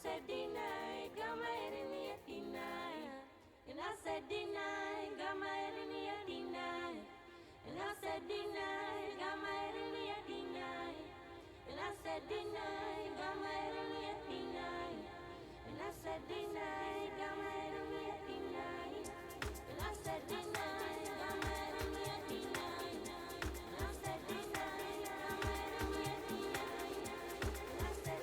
said deny, got my head in the deny. And I said deny, got my head in the deny. And I said deny, got my head in the deny. And I said deny, got my head in the deny. And I said deny, got my head in the deny. And I said deny, got my head in the deny. And I said deny, got my head in the deny. And I said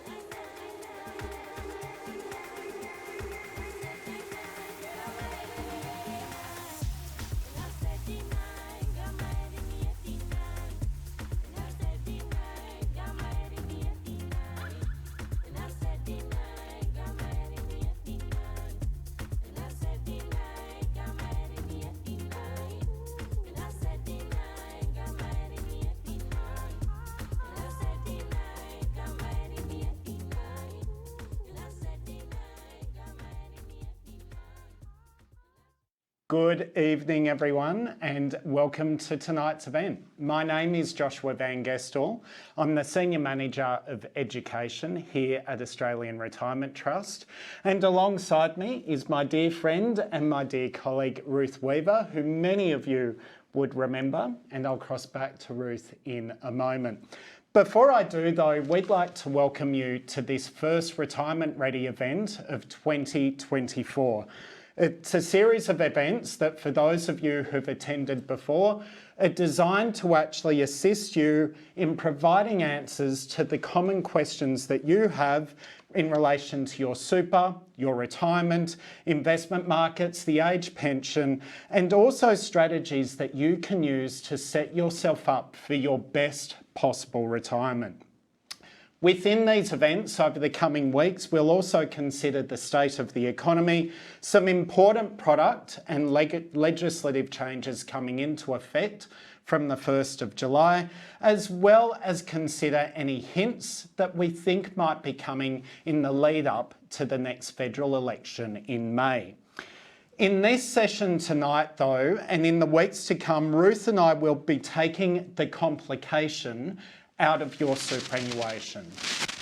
Good evening everyone and welcome to tonight's event. My name is Joshua Van Gestel. I'm the Senior Manager of Education here at Australian Retirement Trust, and alongside me is my dear friend and my dear colleague Ruth Weaver, who many of you would remember, and I'll cross back to Ruth in a moment. Before I do though, we'd like to welcome you to this first Retirement Ready event of 2024. It's a series of events that, for those of you who've attended before, are designed to actually assist you in providing answers to the common questions that you have in relation to your super, your retirement, investment markets, the age pension, and also strategies that you can use to set yourself up for your best possible retirement. Within these events over the coming weeks, we'll also consider the state of the economy, some important product and legislative changes coming into effect from the 1st of July, as well as consider any hints that we think might be coming in the lead up to the next federal election in May. In this session tonight though, and in the weeks to come, Ruth and I will be taking the complication out of your superannuation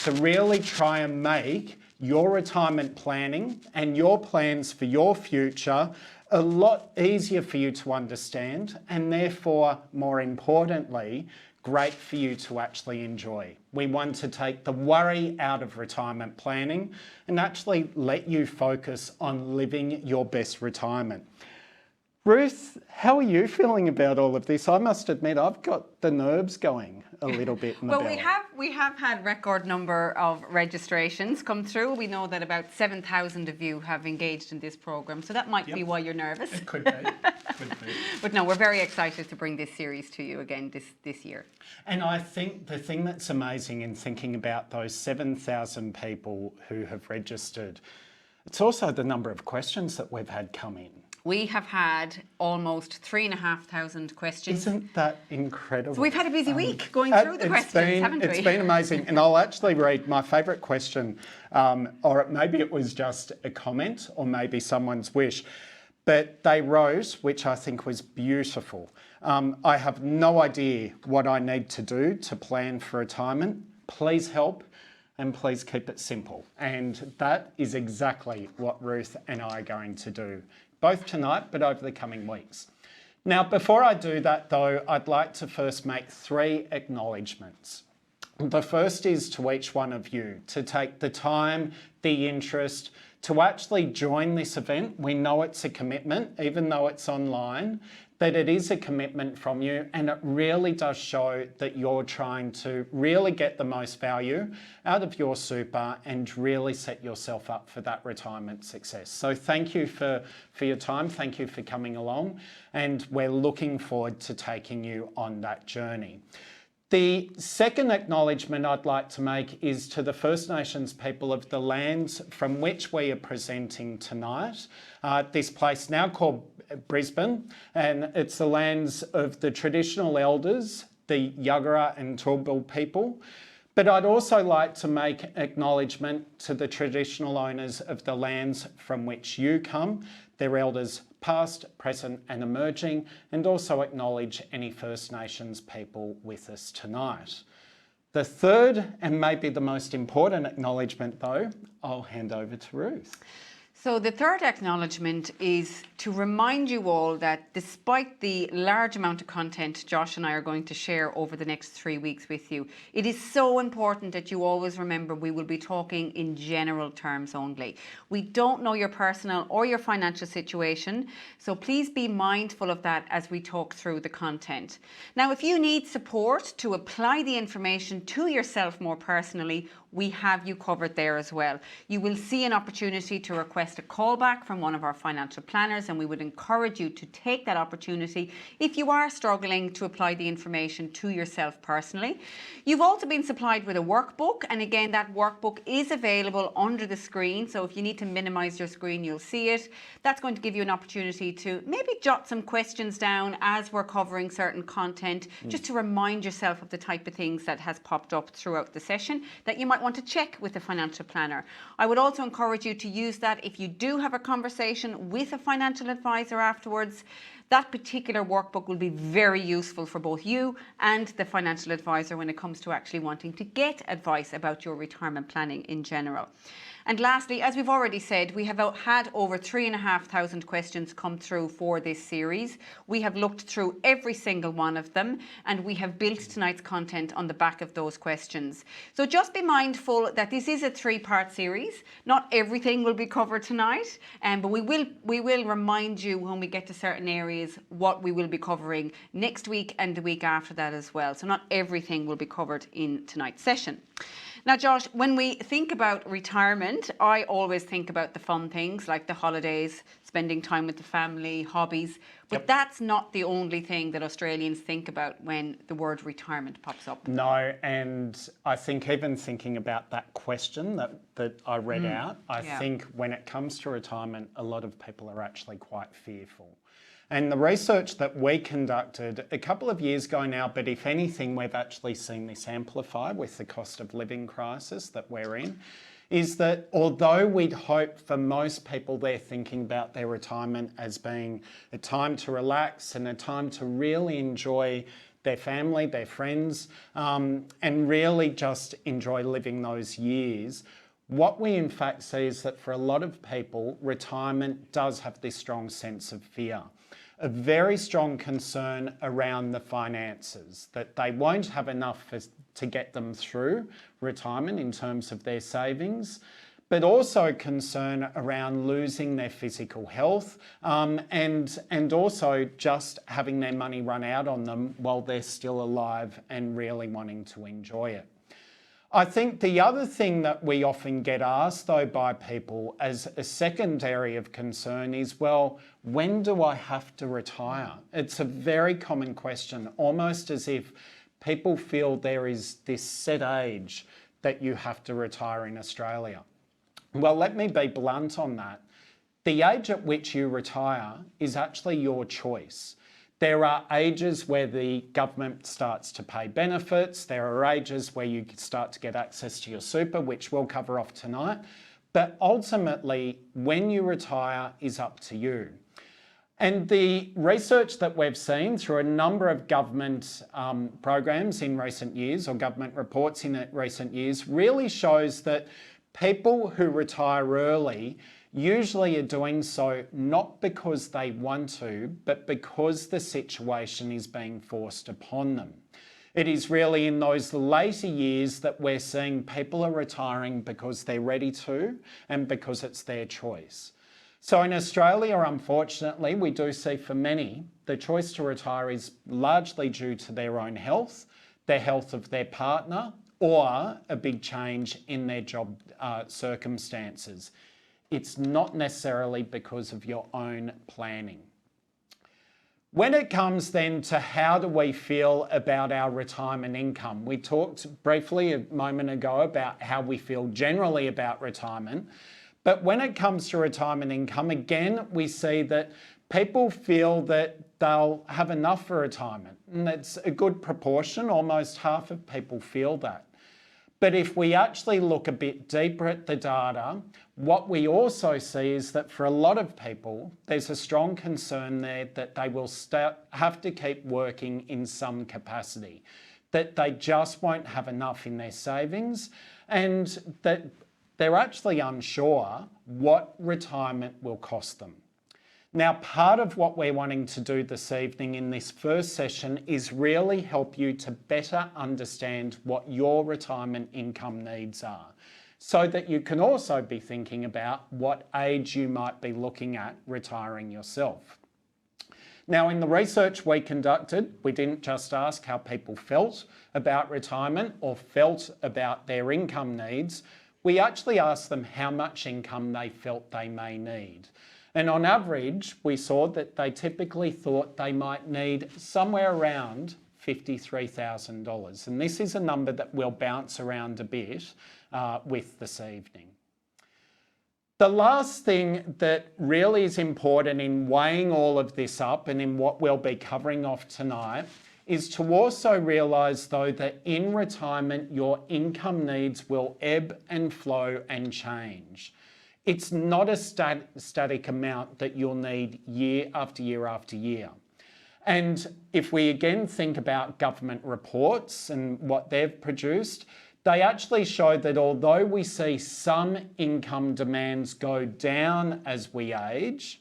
to really try and make your retirement planning and your plans for your future a lot easier for you to understand, and therefore, more importantly, great for you to actually enjoy. We want to take the worry out of retirement planning and actually let you focus on living your best retirement. Ruth, how are you feeling about all of this? I must admit, I've got the nerves going a little bit in the belly. we have had record number of registrations come through. We know that about 7,000 of you have engaged in this programme, so that might be why you're nervous. It could be. Could be. But no, we're very excited to bring this series to you again this year. And I think the thing that's amazing in thinking about those 7,000 people who have registered, it's also the number of questions that we've had come in. We have had almost 3,500 questions. Isn't that incredible? So we've had a busy week going through the questions, haven't we? It's been amazing. And I'll actually read my favourite question, or maybe it was just a comment or maybe someone's wish. But they wrote, which I think was beautiful. I have no idea what I need to do to plan for retirement. Please help. And please keep it simple. And that is exactly what Ruth and I are going to do, both tonight, but over the coming weeks. Now, before I do that though, I'd like to first make 3 acknowledgements. The first is to each one of you to take the time, the interest, to actually join this event. We know it's a commitment, even though it's online, that it is a commitment from you, and it really does show that you're trying to really get the most value out of your super and really set yourself up for that retirement success. So thank you for your time, thank you for coming along, and we're looking forward to taking you on that journey. The second acknowledgement I'd like to make is to the First Nations people of the lands from which we are presenting tonight. This place now called Brisbane, and it's the lands of the traditional elders, the Yuggera and Turrbal people. But I'd also like to make acknowledgement to the traditional owners of the lands from which you come, their elders past, present and emerging, and also acknowledge any First Nations people with us tonight. The third, and maybe the most important acknowledgement though, I'll hand over to Ruth. So the third acknowledgement is to remind you all that despite the large amount of content Josh and I are going to share over the next 3 weeks with you, it is so important that you always remember we will be talking in general terms only. We don't know your personal or your financial situation, so please be mindful of that as we talk through the content. Now, if you need support to apply the information to yourself more personally, we have you covered there as well. You will see an opportunity to request a callback from one of our financial planners, and we would encourage you to take that opportunity if you are struggling to apply the information to yourself personally. You've also been supplied with a workbook, and again, that workbook is available under the screen, so if you need to minimize your screen, you'll see it. That's going to give you an opportunity to maybe jot some questions down as we're covering certain content, just to remind yourself of the type of things that has popped up throughout the session that you might want to check with a financial planner. I would also encourage you to use that if you do have a conversation with a financial advisor afterwards. That particular workbook will be very useful for both you and the financial advisor when it comes to actually wanting to get advice about your retirement planning in general. And lastly, as we've already said, we have had over 3,500 questions come through for this series. We have looked through every single one of them, and we have built tonight's content on the back of those questions. So just be mindful that this is a 3-part series. Not everything will be covered tonight, but we will remind you when we get to certain areas what we will be covering next week and the week after that as well. So not everything will be covered in tonight's session. Now, Josh, when we think about retirement, I always think about the fun things like the holidays, spending time with the family, hobbies. But that's not the only thing that Australians think about when the word retirement pops up. No, and I think even thinking about that question that I read out, I think when it comes to retirement, a lot of people are actually quite fearful. And the research that we conducted a couple of years ago now, but if anything, we've actually seen this amplify with the cost of living crisis that we're in, is that although we'd hope for most people they're thinking about their retirement as being a time to relax and a time to really enjoy their family, their friends, and really just enjoy living those years, what we in fact see is that for a lot of people, retirement does have this strong sense of fear. A very strong concern around the finances, that they won't have enough to get them through retirement in terms of their savings, but also concern around losing their physical health and also just having their money run out on them while they're still alive and really wanting to enjoy it. I think the other thing that we often get asked though by people as a second area of concern is, well, when do I have to retire? It's a very common question, almost as if people feel there is this set age that you have to retire in Australia. Well, let me be blunt on that. The age at which you retire is actually your choice. There are ages where the government starts to pay benefits. There are ages where you start to get access to your super, which we'll cover off tonight. But ultimately, when you retire is up to you. And the research that we've seen through a number of government programs in recent years, or government reports in recent years, really shows that people who retire early usually are doing so not because they want to, but because the situation is being forced upon them. It is really in those later years that we're seeing people are retiring because they're ready to and because it's their choice. So in Australia, unfortunately, we do see for many, the choice to retire is largely due to their own health, the health of their partner, or a big change in their job circumstances. It's not necessarily because of your own planning. When it comes then to how do we feel about our retirement income, we talked briefly a moment ago about how we feel generally about retirement. But when it comes to retirement income, again, we see that people feel that they'll have enough for retirement. And that's a good proportion, almost half of people feel that. But if we actually look a bit deeper at the data, what we also see is that for a lot of people, there's a strong concern there that they will have to keep working in some capacity. that they just won't have enough in their savings, and that they're actually unsure what retirement will cost them. Now, part of what we're wanting to do this evening in this first session is really help you to better understand what your retirement income needs are, so that you can also be thinking about what age you might be looking at retiring yourself. Now, in the research we conducted, we didn't just ask how people felt about retirement or felt about their income needs. We actually asked them how much income they felt they may need. And on average, we saw that they typically thought they might need somewhere around $53,000. And this is a number that we'll bounce around a bit with this evening. The last thing that really is important in weighing all of this up and in what we'll be covering off tonight is to also realise, though, that in retirement your income needs will ebb and flow and change. It's not a static amount that you'll need year after year after year. And if we again think about government reports and what they've produced, they actually show that although we see some income demands go down as we age,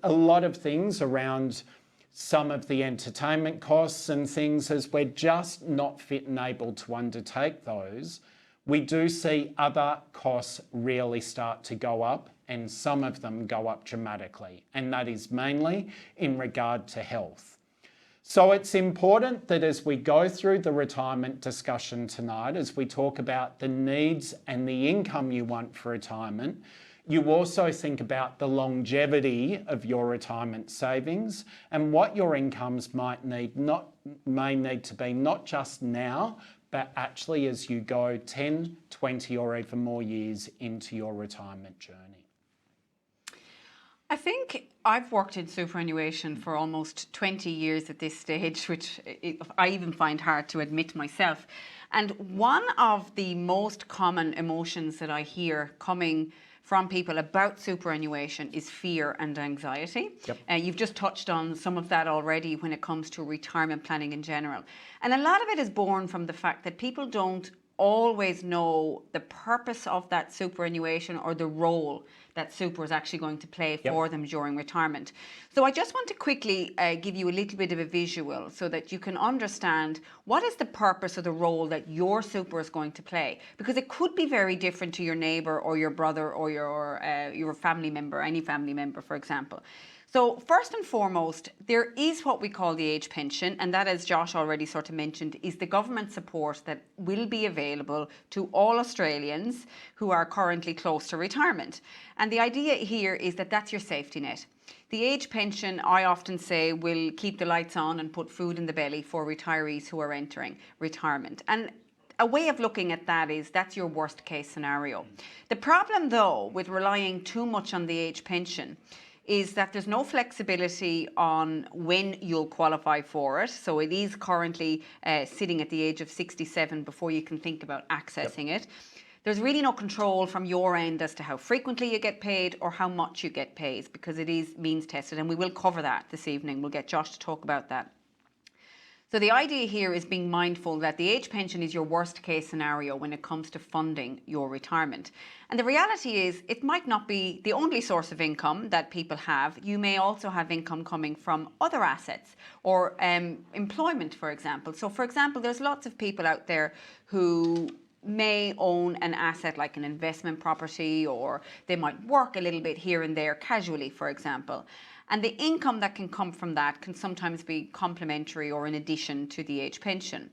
a lot of things around some of the entertainment costs and things, as we're just not fit and able to undertake those, we do see other costs really start to go up, and some of them go up dramatically, and that is mainly in regard to health. So it's important that as we go through the retirement discussion tonight, as we talk about the needs and the income you want for retirement, you also think about the longevity of your retirement savings and what your incomes may need to be, not just now, but actually as you go 10, 20 or even more years into your retirement journey. I think I've worked in superannuation for almost 20 years at this stage, which I even find hard to admit myself. And one of the most common emotions that I hear coming from people about superannuation is fear and anxiety. Yep. You've just touched on some of that already when it comes to retirement planning in general. And a lot of it is born from the fact that people don't always know the purpose of that superannuation or the role that super is actually going to play for them during retirement. So I just want to quickly give you a little bit of a visual so that you can understand what is the purpose or the role that your super is going to play, because it could be very different to your neighbour or your brother or your family member, any family member, for example. So first and foremost, there is what we call the age pension, and that, as Josh already sort of mentioned, is the government support that will be available to all Australians who are currently close to retirement. And the idea here is that that's your safety net. The age pension, I often say, will keep the lights on and put food in the belly for retirees who are entering retirement. And a way of looking at that is that's your worst case scenario. The problem, though, with relying too much on the age pension is that there's no flexibility on when you'll qualify for it. So it is currently sitting at the age of 67 before you can think about accessing it. There's really no control from your end as to how frequently you get paid or how much you get paid, because it is means tested, and we will cover that this evening. We'll get Josh to talk about that. So the idea here is being mindful that the age pension is your worst case scenario when it comes to funding your retirement. And the reality is it might not be the only source of income that people have. You may also have income coming from other assets or employment, for example. So for example, there's lots of people out there who may own an asset like an investment property, or they might work a little bit here and there casually, for example. And the income that can come from that can sometimes be complementary or in addition to the age pension.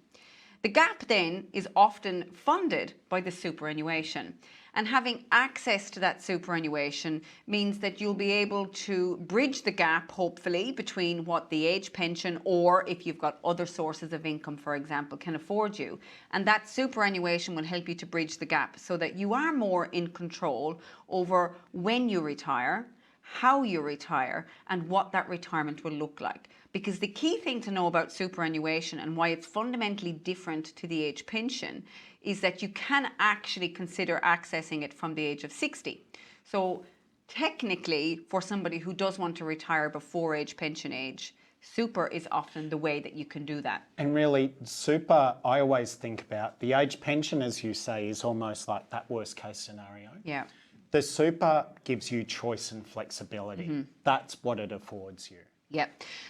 The gap then is often funded by the superannuation. And having access to that superannuation means that you'll be able to bridge the gap, hopefully, between what the age pension, or if you've got other sources of income, for example, can afford you. And that superannuation will help you to bridge the gap so that you are more in control over when you retire, how you retire, and what that retirement will look like. Because the key thing to know about superannuation and why it's fundamentally different to the age pension is that you can actually consider accessing it from the age of 60. So technically, for somebody who does want to retire before age pension age, super is often the way that you can do that. And really, super, I always think about the age pension, as you say, is almost like that worst case scenario. Yeah. The super gives you choice and flexibility. Mm-hmm. That's what it affords you. Yeah.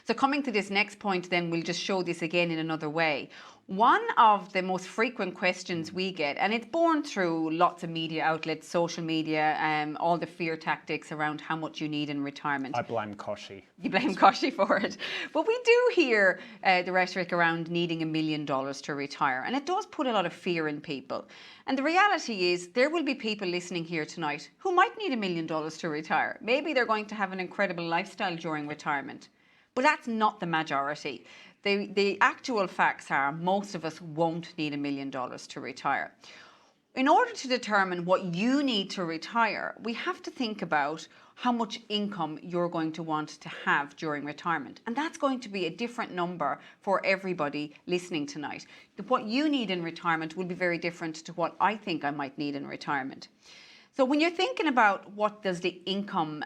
So coming to this next point, then we'll just show this again in another way. One of the most frequent questions we get, and it's born through lots of media outlets, social media, all the fear tactics around how much you need in retirement. I blame Koshi. You blame Koshi for it. But we do hear the rhetoric around needing $1 million to retire. And it does put a lot of fear in people. And the reality is there will be people listening here tonight who might need $1 million to retire. Maybe they're going to have an incredible lifestyle during retirement. But that's not the majority. The actual facts are most of us won't need $1 million to retire. In order to determine what you need to retire, we have to think about how much income you're going to want to have during retirement. And that's going to be a different number for everybody listening tonight. What you need in retirement will be very different to what I think I might need in retirement. So when you're thinking about what does the income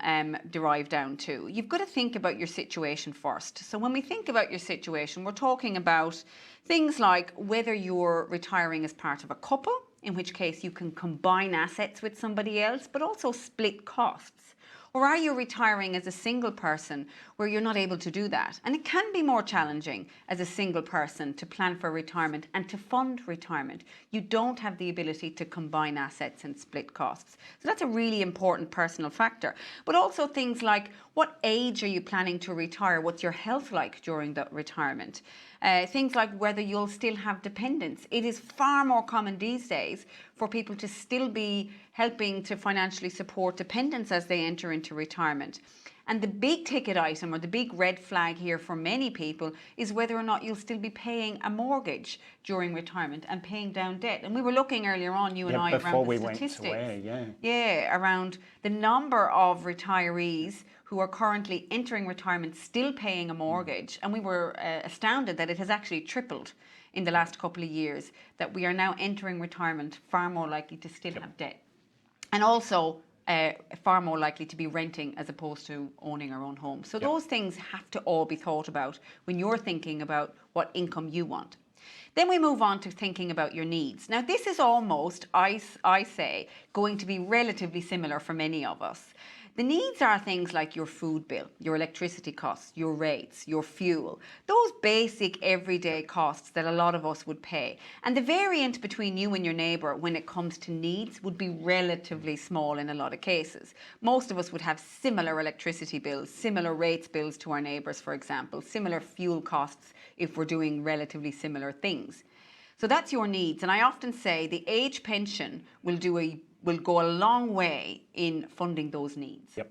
derive down to, you've got to think about your situation first. So when we think about your situation, we're talking about things like whether you're retiring as part of a couple, in which case you can combine assets with somebody else, but also split costs. Or are you retiring as a single person where you're not able to do that? And it can be more challenging as a single person to plan for retirement and to fund retirement. You don't have the ability to combine assets and split costs. So that's a really important personal factor. But also things like what age are you planning to retire? What's your health like during that retirement? Things like whether you'll still have dependents. It is far more common these days for people to still be helping to financially support dependents as they enter into retirement. And the big ticket item or the big red flag here for many people is whether or not you'll still be paying a mortgage during retirement and paying down debt. And we were looking earlier on, you and I, around the statistics. Around the number of retirees who are currently entering retirement still paying a mortgage. And we were astounded that it has actually tripled in the last couple of years, that we are now entering retirement far more likely to still have debt. And also far more likely to be renting as opposed to owning our own home. So those things have to all be thought about when you're thinking about what income you want. Then we move on to thinking about your needs. Now this is almost, I say, going to be relatively similar for many of us. The needs are things like your food bill, your electricity costs, your rates, your fuel, those basic everyday costs that a lot of us would pay. And the variant between you and your neighbour when it comes to needs would be relatively small in a lot of cases. Most of us would have similar electricity bills, similar rates bills to our neighbours, for example, similar fuel costs if we're doing relatively similar things. So that's your needs. And I often say the age pension will go a long way in funding those needs. Yep.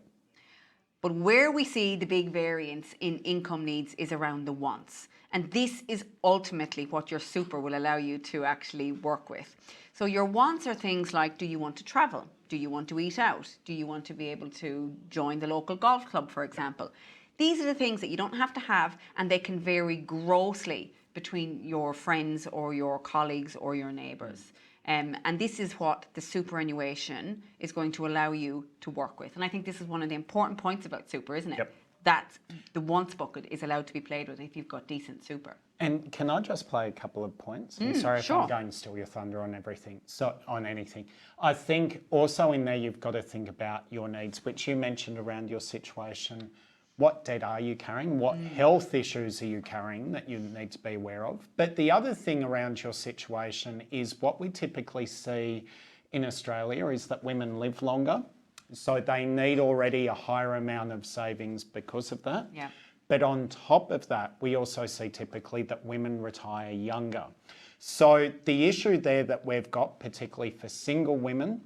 But where we see the big variance in income needs is around the wants. And this is ultimately what your super will allow you to actually work with. So your wants are things like, do you want to travel? Do you want to eat out? Do you want to be able to join the local golf club, for example? These are the things that you don't have to have, and they can vary grossly between your friends or your colleagues or your neighbours. And this is what the superannuation is going to allow you to work with. And I think this is one of the important points about super, isn't it? Yep. That the wants bucket is allowed to be played with if you've got decent super. And can I just play a couple of points? I'm sorry if I'm going to steal your thunder on everything, on anything. I think also in there you've got to think about your needs, which you mentioned around your situation. What debt are you carrying? What health issues are you carrying that you need to be aware of? But the other thing around your situation is what we typically see in Australia is that women live longer. So they need already a higher amount of savings because of that. Yeah. But on top of that, we also see typically that women retire younger. So the issue there that we've got, particularly for single women,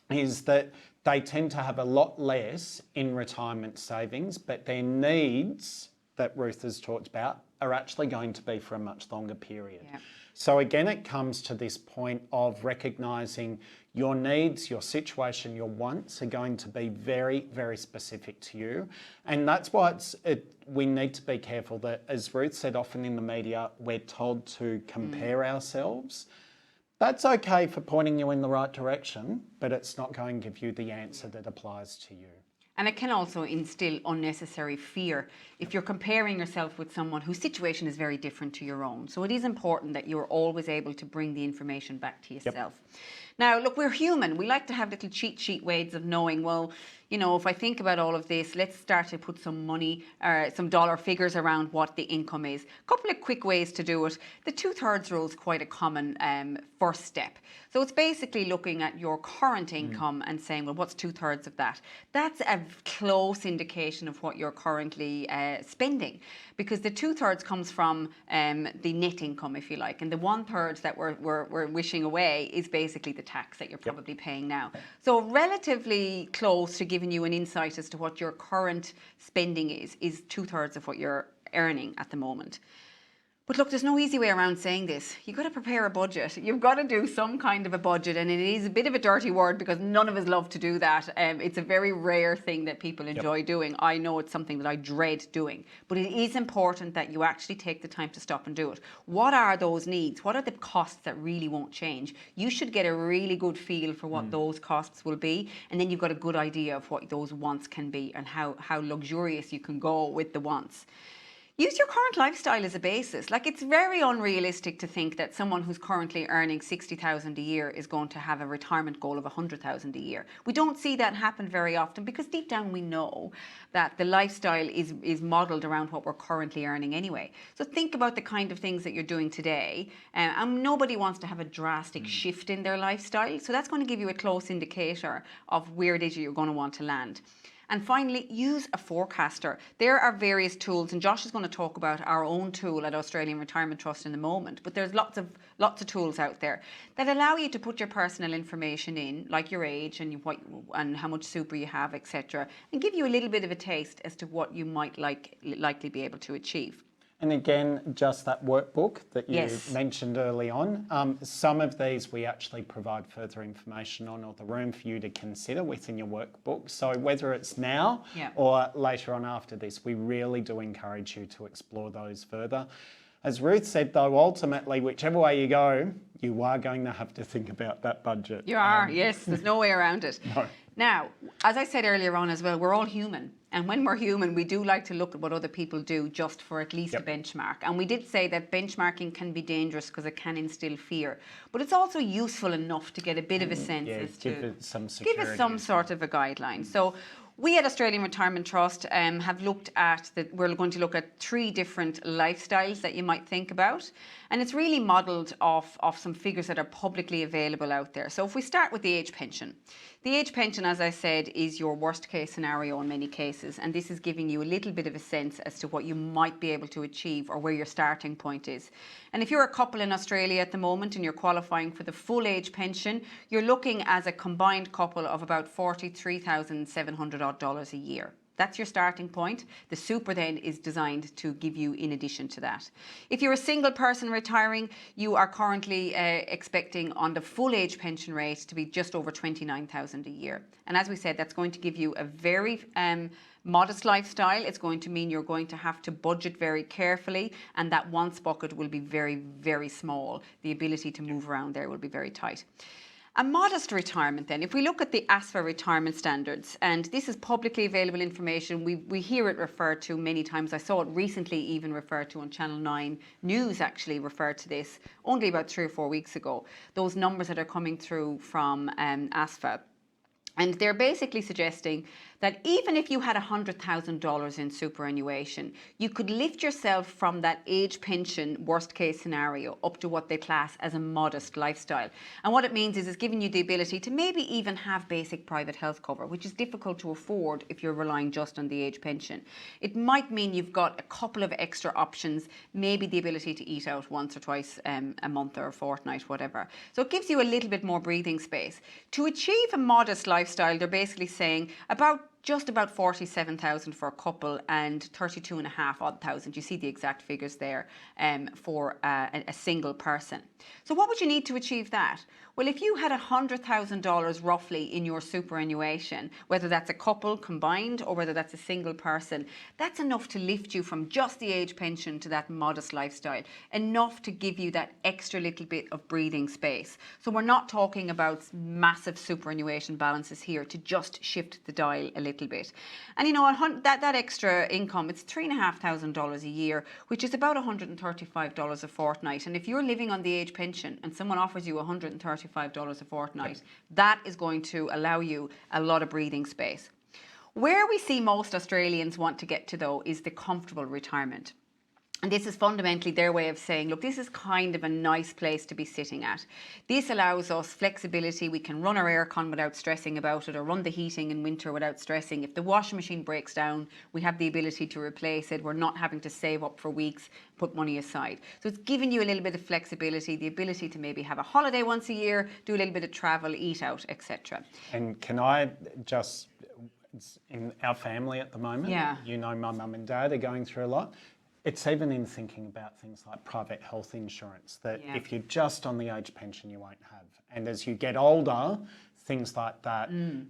is that they tend to have a lot less in retirement savings, but their needs that Ruth has talked about are actually going to be for a much longer period. Yeah. So again, it comes to this point of recognising your needs, your situation, your wants are going to be very, very specific to you. And that's why we need to be careful that, as Ruth said, often in the media, we're told to compare ourselves. That's okay for pointing you in the right direction, but it's not going to give you the answer that applies to you. And it can also instill unnecessary fear if you're comparing yourself with someone whose situation is very different to your own. So it is important that you're always able to bring the information back to yourself. Now, look, we're human. We like to have little cheat sheet ways of knowing, well, you know, if I think about all of this, let's start to put some money or some dollar figures around what the income is. A couple of quick ways to do it. The 2/3 rule is quite a common first step. So it's basically looking at your current income and saying, well, what's 2/3 of that? That's a close indication of what you're currently spending, because the 2/3 comes from the net income, if you like, and the 1/3 that we're wishing away is basically the tax that you're probably paying now. So relatively close to giving you an insight as to what your current spending is 2/3 of what you're earning at the moment. But look, there's no easy way around saying this. You've got to prepare a budget. You've got to do some kind of a budget, and it is a bit of a dirty word because none of us love to do that. It's a very rare thing that people enjoy doing. I know it's something that I dread doing, but it is important that you actually take the time to stop and do it. What are those needs? What are the costs that really won't change? You should get a really good feel for what those costs will be, and then you've got a good idea of what those wants can be and how luxurious you can go with the wants. Use your current lifestyle as a basis. Like, it's very unrealistic to think that someone who's currently earning 60,000 a year is going to have a retirement goal of 100,000 a year. We don't see that happen very often because deep down we know that the lifestyle is modelled around what we're currently earning anyway. So think about the kind of things that you're doing today, and nobody wants to have a drastic shift in their lifestyle. So that's going to give you a close indicator of where it is you're going to want to land. And finally, use a forecaster. There are various tools, and Josh is going to talk about our own tool at Australian Retirement Trust in a moment, but there's lots of tools out there that allow you to put your personal information in, like your age and how much super you have, etc., and give you a little bit of a taste as to what you might likely be able to achieve. And again, just that workbook that you Yes. mentioned early on, some of these we actually provide further information on, or the room for you to consider within your workbook. So whether it's now or later on after this, we really do encourage you to explore those further. As Ruth said, though, ultimately, whichever way you go, you are going to have to think about that budget. You are, yes. There's no way around it. No. Now, as I said earlier on as well, we're all human. And when we're human, we do like to look at what other people do just for at least a benchmark. And we did say that benchmarking can be dangerous because it can instill fear. But it's also useful enough to get a bit of a sense as to give it some give us some security. sort of a guideline. So we at Australian Retirement Trust have looked at we're going to look at 3 different lifestyles that you might think about, and it's really modelled off some figures that are publicly available out there. So if we start with the age pension. The age pension, as I said, is your worst case scenario in many cases, and this is giving you a little bit of a sense as to what you might be able to achieve or where your starting point is. And if you're a couple in Australia at the moment and you're qualifying for the full age pension, you're looking as a combined couple of about $43,700 odd a year. That's your starting point. The super then is designed to give you in addition to that. If you're a single person retiring, you are currently expecting on the full age pension rate to be just over 29,000 a year. And as we said, that's going to give you a very modest lifestyle. It's going to mean you're going to have to budget very carefully, and that wants bucket will be very, very small. The ability to move around there will be very tight. A modest retirement then, if we look at the AFSL retirement standards, and this is publicly available information, we hear it referred to many times. I saw it recently even referred to on Channel 9 News, actually referred to this only about 3 or 4 weeks ago. Those numbers that are coming through from AFSL. And they're basically suggesting that even if you had $100,000 in superannuation, you could lift yourself from that age pension worst case scenario up to what they class as a modest lifestyle. And what it means is it's giving you the ability to maybe even have basic private health cover, which is difficult to afford if you're relying just on the age pension. It might mean you've got a couple of extra options, maybe the ability to eat out once or twice a month or a fortnight, whatever. So it gives you a little bit more breathing space. To achieve a modest lifestyle, they're basically saying just about 47,000 for a couple and 32,500 odd. You see the exact figures there for a single person. So what would you need to achieve that? Well, if you had $100,000 roughly in your superannuation, whether that's a couple combined or whether that's a single person, that's enough to lift you from just the age pension to that modest lifestyle, enough to give you that extra little bit of breathing space. So we're not talking about massive superannuation balances here to just shift the dial a little bit. And you know, that extra income, it's $3,500 a year, which is about $135 a fortnight. And if you're living on the age pension and someone offers you $135 a fortnight, that is going to allow you a lot of breathing space. Where we see most Australians want to get to, though, is the comfortable retirement. And this is fundamentally their way of saying, look, this is kind of a nice place to be sitting at. This allows us flexibility. We can run our aircon without stressing about it, or run the heating in winter without stressing. If the washing machine breaks down, we have the ability to replace it. We're not having to save up for weeks, put money aside. So it's giving you a little bit of flexibility, the ability to maybe have a holiday once a year, do a little bit of travel, eat out, etc. And can I just, in our family at the moment, Yeah. you know, my mum and dad are going through a lot. It's even in thinking about things like private health insurance, that if you're just on the age pension, you won't have. And as you get older, things like that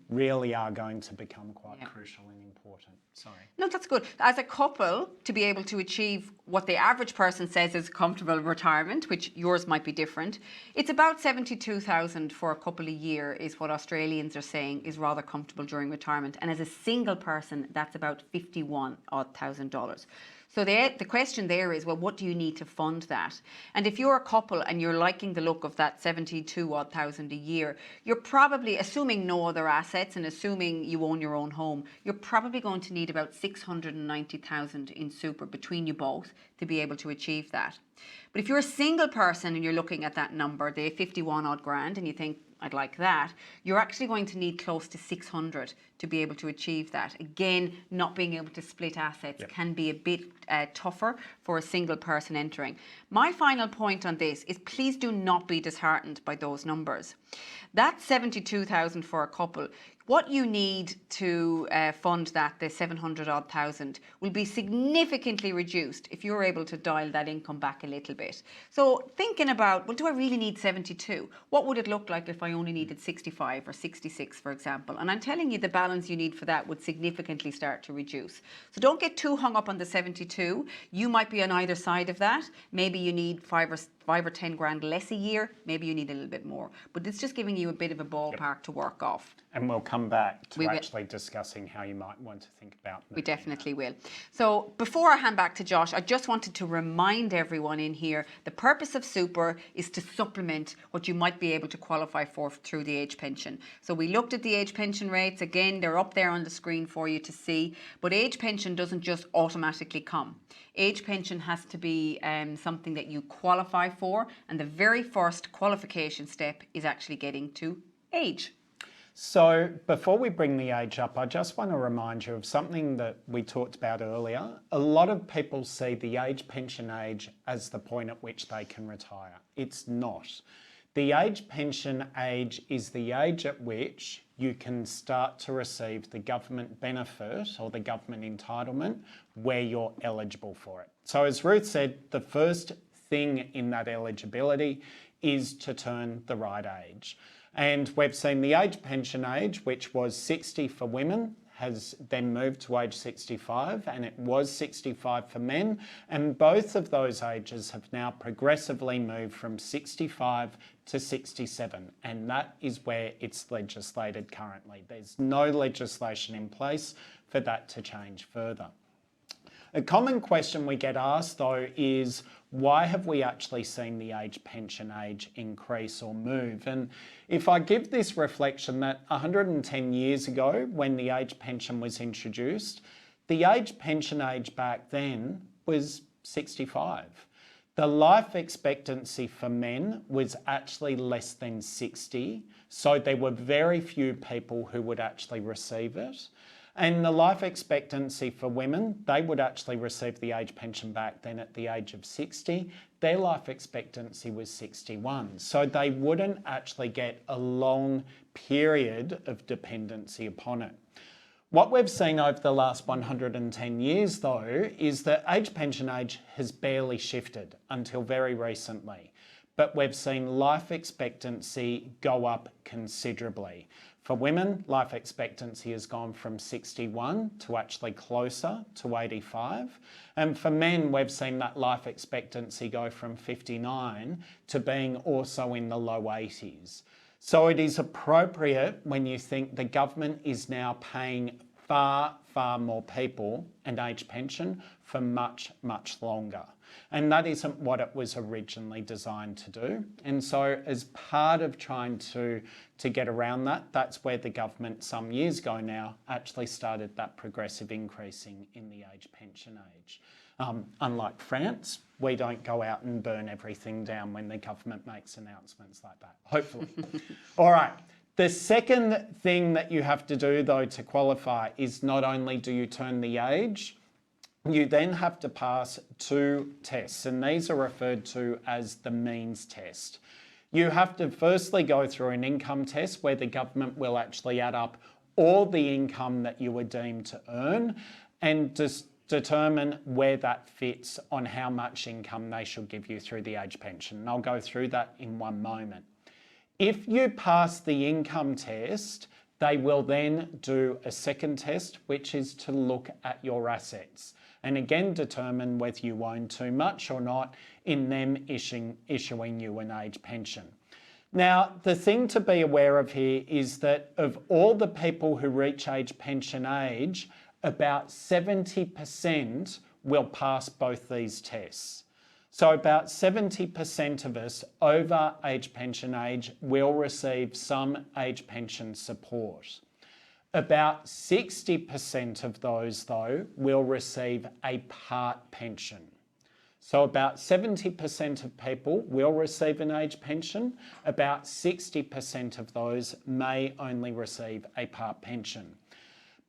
really are going to become quite crucial and important. Sorry. No, that's good. As a couple, to be able to achieve what the average person says is comfortable retirement, which yours might be different, it's about $72,000 for a couple a year is what Australians are saying is rather comfortable during retirement. And as a single person, that's about $51,000. So the question there is, well, what do you need to fund that? And if you're a couple and you're liking the look of that 72,000 a year, you're probably, assuming no other assets and assuming you own your own home, you're probably going to need about 690,000 in super between you both to be able to achieve that. But if you're a single person and you're looking at that number, the 51 odd grand, and you think, I'd like that, you're actually going to need close to 600 to be able to achieve that. Again, not being able to split assets can be a bit tougher for a single person entering. My final point on this is please do not be disheartened by those numbers. That's 72,000 for a couple. What you need to fund that, the 700 odd thousand, will be significantly reduced if you're able to dial that income back a little bit. So thinking about, well, do I really need 72? What would it look like if I only needed 65 or 66, for example? And I'm telling you, the balance you need for that would significantly start to reduce. So don't get too hung up on the 72. You might be on either side of that. Maybe you need 5 or 10 grand less a year. Maybe you need a little bit more. But it's just giving you a bit of a ballpark to work off. And we'll come back to actually discussing how you might want to think about moving. We definitely will. So before I hand back to Josh, I just wanted to remind everyone in here, the purpose of super is to supplement what you might be able to qualify for through the age pension. So we looked at the age pension rates. Again, they're up there on the screen for you to see. But age pension doesn't just automatically come. Age pension has to be something that you qualify for. And the very first qualification step is actually getting to age. So before we bring the age up, I just want to remind you of something that we talked about earlier. A lot of people see the age pension age as the point at which they can retire. It's not. The age pension age is the age at which you can start to receive the government benefit or the government entitlement where you're eligible for it. So as Ruth said, the first thing in that eligibility is to turn the right age. And we've seen the age pension age, which was 60 for women, has then moved to age 65, and it was 65 for men. And both of those ages have now progressively moved from 65 to 67. And that is where it's legislated currently. There's no legislation in place for that to change further. A common question we get asked though is, why have we actually seen the age pension age increase or move? And if I give this reflection that 110 years ago, when the age pension was introduced, the age pension age back then was 65. The life expectancy for men was actually less than 60, so there were very few people who would actually receive it. And the life expectancy for women, they would actually receive the age pension back then at the age of 60. Their life expectancy was 61. So they wouldn't actually get a long period of dependency upon it. What we've seen over the last 110 years though, is that age pension age has barely shifted until very recently. But we've seen life expectancy go up considerably. For women, life expectancy has gone from 61 to actually closer to 85. And for men, we've seen that life expectancy go from 59 to being also in the low 80s. So it is appropriate when you think the government is now paying far, far more people an age pension for much, much longer. And that isn't what it was originally designed to do. And so as part of trying to get around that, that's where the government some years ago now actually started that progressive increasing in the age pension age. Unlike France, we don't go out and burn everything down when the government makes announcements like that, hopefully. All right. The second thing that you have to do, though, to qualify is not only do you turn the age, you then have to pass 2 tests, and these are referred to as the means test. You have to firstly go through an income test where the government will actually add up all the income that you were deemed to earn and just determine where that fits on how much income they should give you through the age pension. And I'll go through that in one moment. If you pass the income test, they will then do a second test, which is to look at your assets and again determine whether you own too much or not in them issuing you an age pension. Now, the thing to be aware of here is that of all the people who reach age pension age, about 70% will pass both these tests. So about 70% of us over age pension age will receive some age pension support. About 60% of those, though, will receive a part pension. So about 70% of people will receive an age pension. About 60% of those may only receive a part pension.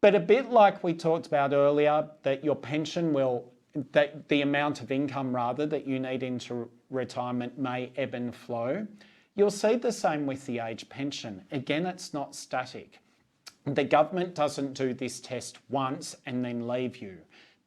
But a bit like we talked about earlier, that your pension that the amount of income rather that you need into retirement may ebb and flow, you'll see the same with the age pension. Again, it's not static. The government doesn't do this test once and then leave you.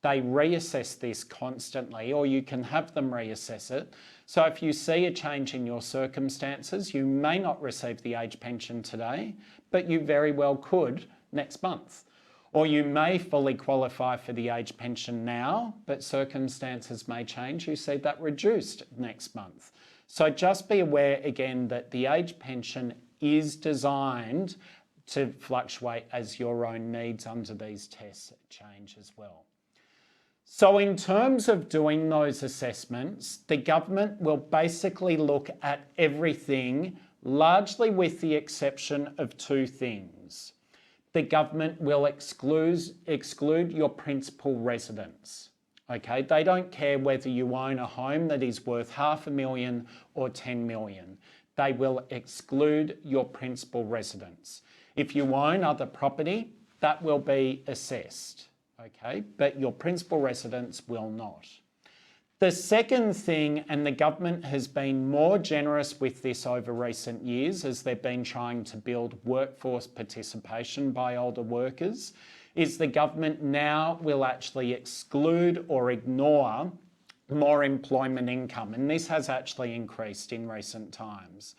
They reassess this constantly, or you can have them reassess it. So if you see a change in your circumstances, you may not receive the age pension today, but you very well could next month. Or you may fully qualify for the age pension now, but circumstances may change. You see that reduced next month. So just be aware again that the age pension is designed to fluctuate as your own needs under these tests change as well. So in terms of doing those assessments, the government will basically look at everything, largely with the exception of 2 things. The government will exclude your principal residence. Okay, they don't care whether you own a home that is worth $500,000 or $10 million. They will exclude your principal residence. If you own other property, that will be assessed, okay, but your principal residence will not. The second thing, and the government has been more generous with this over recent years as they've been trying to build workforce participation by older workers, is the government now will actually exclude or ignore more employment income, and this has actually increased in recent times.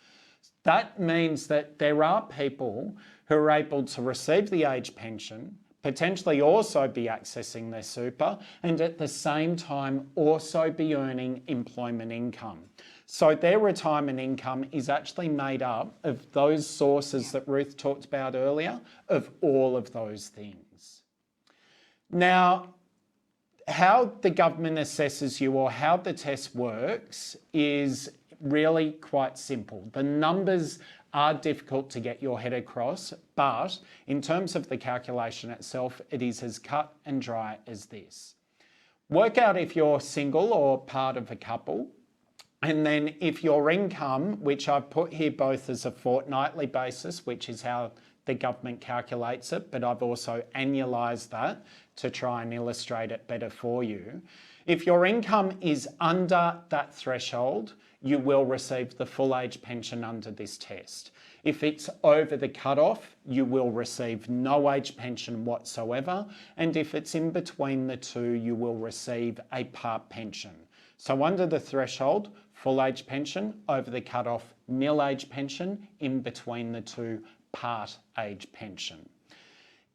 That means that there are people who are able to receive the age pension, potentially also be accessing their super, and at the same time also be earning employment income. So their retirement income is actually made up of those sources that Ruth talked about earlier, of all of those things. Now, how the government assesses you or how the test works is really quite simple. The numbers are difficult to get your head across, but in terms of the calculation itself, it is as cut and dry as this. Work out if you're single or part of a couple, and then if your income, which I've put here both as a fortnightly basis, which is how the government calculates it, but I've also annualised that to try and illustrate it better for you. If your income is under that threshold, you will receive the full age pension under this test. If it's over the cutoff, you will receive no age pension whatsoever. And if it's in between the two, you will receive a part pension. So under the threshold, full age pension, over the cutoff, nil age pension, in between the two, part age pension.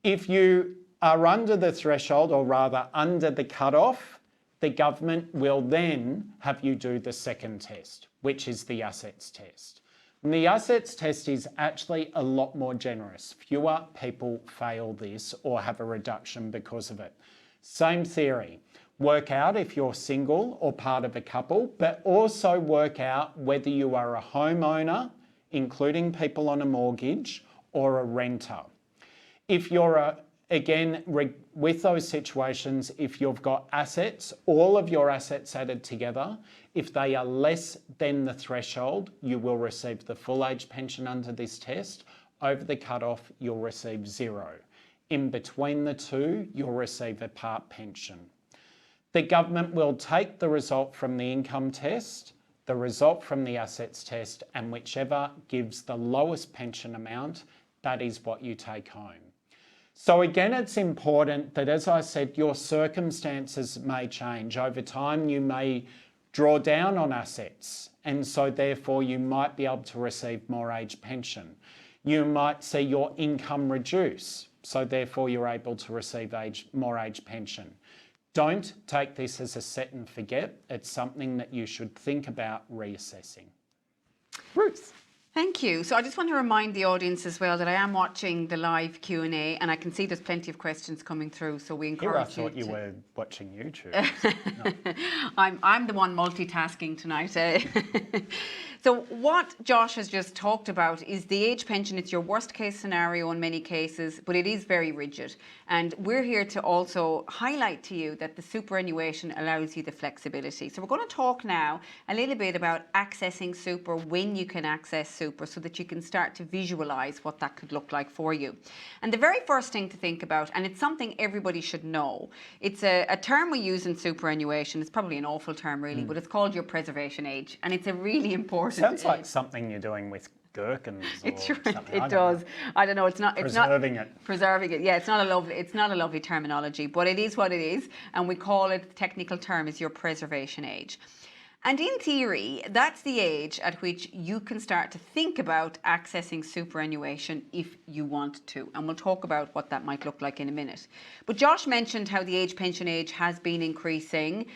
If you are under the threshold, or rather under the cutoff, the government will then have you do the second test, which is the assets test. And the assets test is actually a lot more generous. Fewer people fail this or have a reduction because of it. Same theory. Work out if you're single or part of a couple, but also work out whether you are a homeowner, including people on a mortgage, or a renter. If you're with those situations, if you've got assets, all of your assets added together, if they are less than the threshold, you will receive the full age pension under this test. Over the cutoff, you'll receive 0. In between the two, you'll receive a part pension. The government will take the result from the income test, the result from the assets test, and whichever gives the lowest pension amount, that is what you take home. So again, it's important that, as I said, your circumstances may change. Over time, you may draw down on assets, and so therefore you might be able to receive more age pension. You might see your income reduce, so therefore you're able to receive more age pension. Don't take this as a set and forget. It's something that you should think about reassessing. Ruth. Thank you. So I just want to remind the audience as well that I am watching the live Q&A and I can see there's plenty of questions coming through, so we encourage you. I thought you were watching YouTube. No. I'm the one multitasking tonight. So what Josh has just talked about is the age pension. It's your worst case scenario in many cases, but it is very rigid. And we're here to also highlight to you that the superannuation allows you the flexibility. So we're going to talk now a little bit about accessing super, when you can access super, so that you can start to visualize what that could look like for you. And the very first thing to think about, and it's something everybody should know, it's a term we use in superannuation. It's probably an awful term really, but it's called your preservation age. And it's a really important Sounds like something you're doing with gherkins or something. It does. I don't know. It's not. Preserving it. Preserving it. Yeah, it's not a lovely terminology, but it is what it is, and we call it. The technical term is your preservation age. And in theory, that's the age at which you can start to think about accessing superannuation if you want to. And we'll talk about what that might look like in a minute. But Josh mentioned how the age pension age has been increasing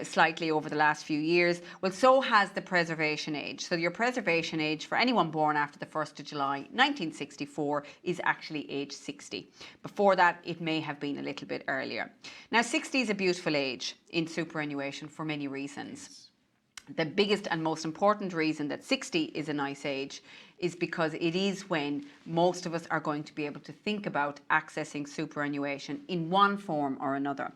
slightly over the last few years. Well, so has the preservation age. So your preservation age for anyone born after the 1st of July 1964 is actually age 60. Before that, it may have been a little bit earlier. Now, 60 is a beautiful age in superannuation for many reasons. The biggest and most important reason that 60 is a nice age is because it is when most of us are going to be able to think about accessing superannuation in one form or another.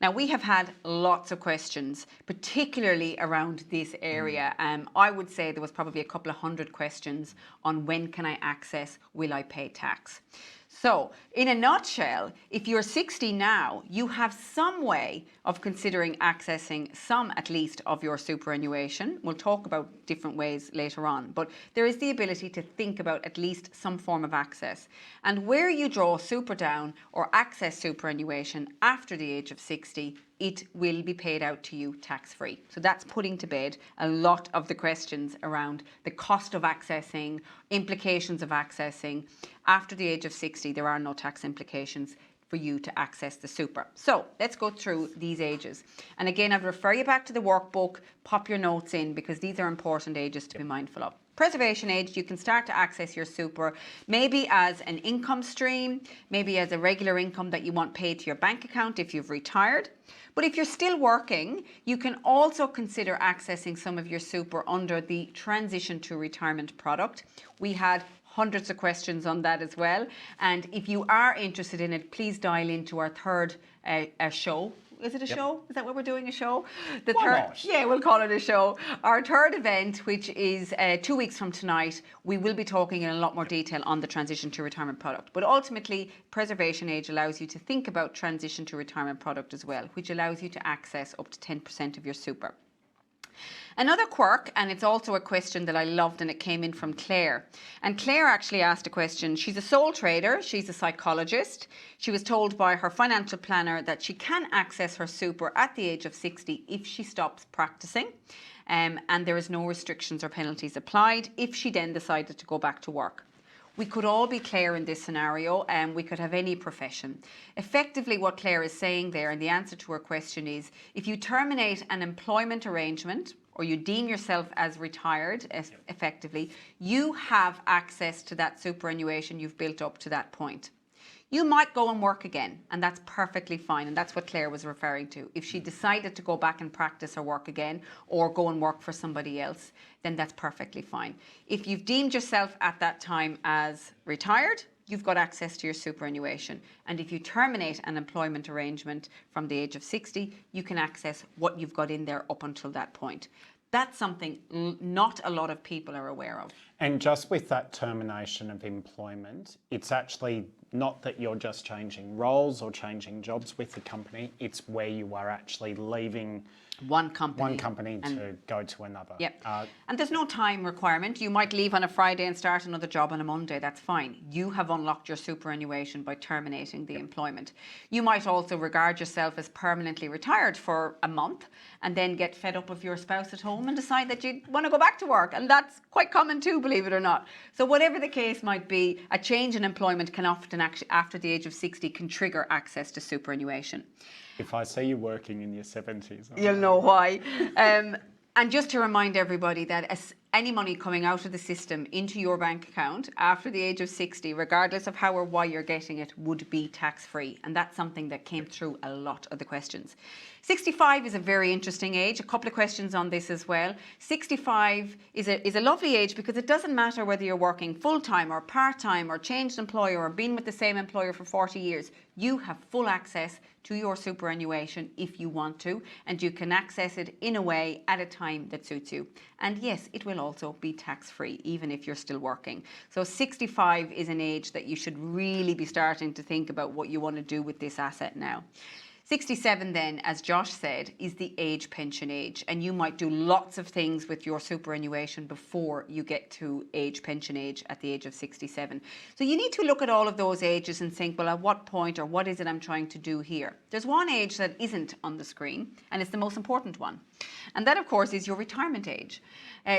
Now, we have had lots of questions, particularly around this area. I would say there was probably a couple of hundred questions on when can I access, will I pay tax? So, in a nutshell, if you're 60 now, you have some way of considering accessing some, at least, of your superannuation. We'll talk about different ways later on, but there is the ability to think about at least some form of access. And where you draw super down or access superannuation after the age of 60, it will be paid out to you tax-free. So that's putting to bed a lot of the questions around the cost of accessing, implications of accessing. After the age of 60, there are no tax implications for you to access the super. So let's go through these ages. And again, I'd refer you back to the workbook, pop your notes in, because these are important ages to be mindful of. Preservation age, you can start to access your super maybe as an income stream, maybe as a regular income that you want paid to your bank account if you've retired. But if you're still working, you can also consider accessing some of your super under the transition to retirement product. We had hundreds of questions on that as well. And if you are interested in it, please dial into our third show. Is it a show? Is that what we're doing, a show? Yeah, we'll call it a show. Our third event, which is 2 weeks from tonight, we will be talking in a lot more detail on the transition to retirement product. But ultimately, preservation age allows you to think about transition to retirement product as well, which allows you to access up to 10% of your super. Another quirk, and it's also a question that I loved, and it came in from Claire. And Claire actually asked a question. She's a sole trader. She's a psychologist. She was told by her financial planner that she can access her super at the age of 60 if she stops practicing. And there is no restrictions or penalties applied if she then decided to go back to work. We could all be Claire in this scenario, and we could have any profession. Effectively, what Claire is saying there, and the answer to her question is, if you terminate an employment arrangement or you deem yourself as retired effectively, you have access to that superannuation you've built up to that point. You might go and work again, and that's perfectly fine. And that's what Claire was referring to. If she decided to go back and practice or work again, or go and work for somebody else, then that's perfectly fine. If you've deemed yourself at that time as retired, you've got access to your superannuation. And if you terminate an employment arrangement from the age of 60, you can access what you've got in there up until that point. That's something not a lot of people are aware of. And just with that termination of employment, it's actually not that you're just changing roles or changing jobs with the company, it's where you are actually leaving one company to go to another. Yep. And there's no time requirement. You might leave on a Friday and start another job on a Monday. That's fine. You have unlocked your superannuation by terminating the employment. You might also regard yourself as permanently retired for a month and then get fed up of your spouse at home and decide that you want to go back to work. And that's quite common too, believe it or not. So whatever the case might be, a change in employment can often, actually, after the age of 60, can trigger access to superannuation. If I see you working in your 70s... You'll know why. And just to remind everybody that any money coming out of the system into your bank account after the age of 60, regardless of how or why you're getting it, would be tax-free. And that's something that came through a lot of the questions. 65 is a very interesting age. A couple of questions on this as well. 65 is a lovely age because it doesn't matter whether you're working full-time or part-time or changed employer or been with the same employer for 40 years. You have full access to your superannuation if you want to, and you can access it in a way at a time that suits you. And yes, it will also be tax-free, even if you're still working. So 65 is an age that you should really be starting to think about what you want to do with this asset now. 67 then, as Josh said, is the age pension age, and you might do lots of things with your superannuation before you get to age pension age at the age of 67. So you need to look at all of those ages and think, well, at what point or what is it I'm trying to do here? There's one age that isn't on the screen, and it's the most important one. And that, of course, is your retirement age.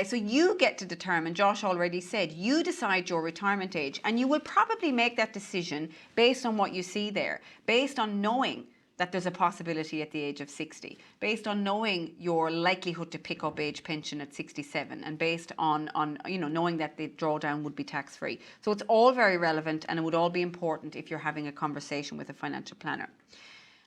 So you get to determine, Josh already said, you decide your retirement age, and you will probably make that decision based on what you see there, based on knowing that there's a possibility at the age of 60, based on knowing your likelihood to pick up age pension at 67, and based on knowing that the drawdown would be tax-free. So it's all very relevant, and it would all be important if you're having a conversation with a financial planner.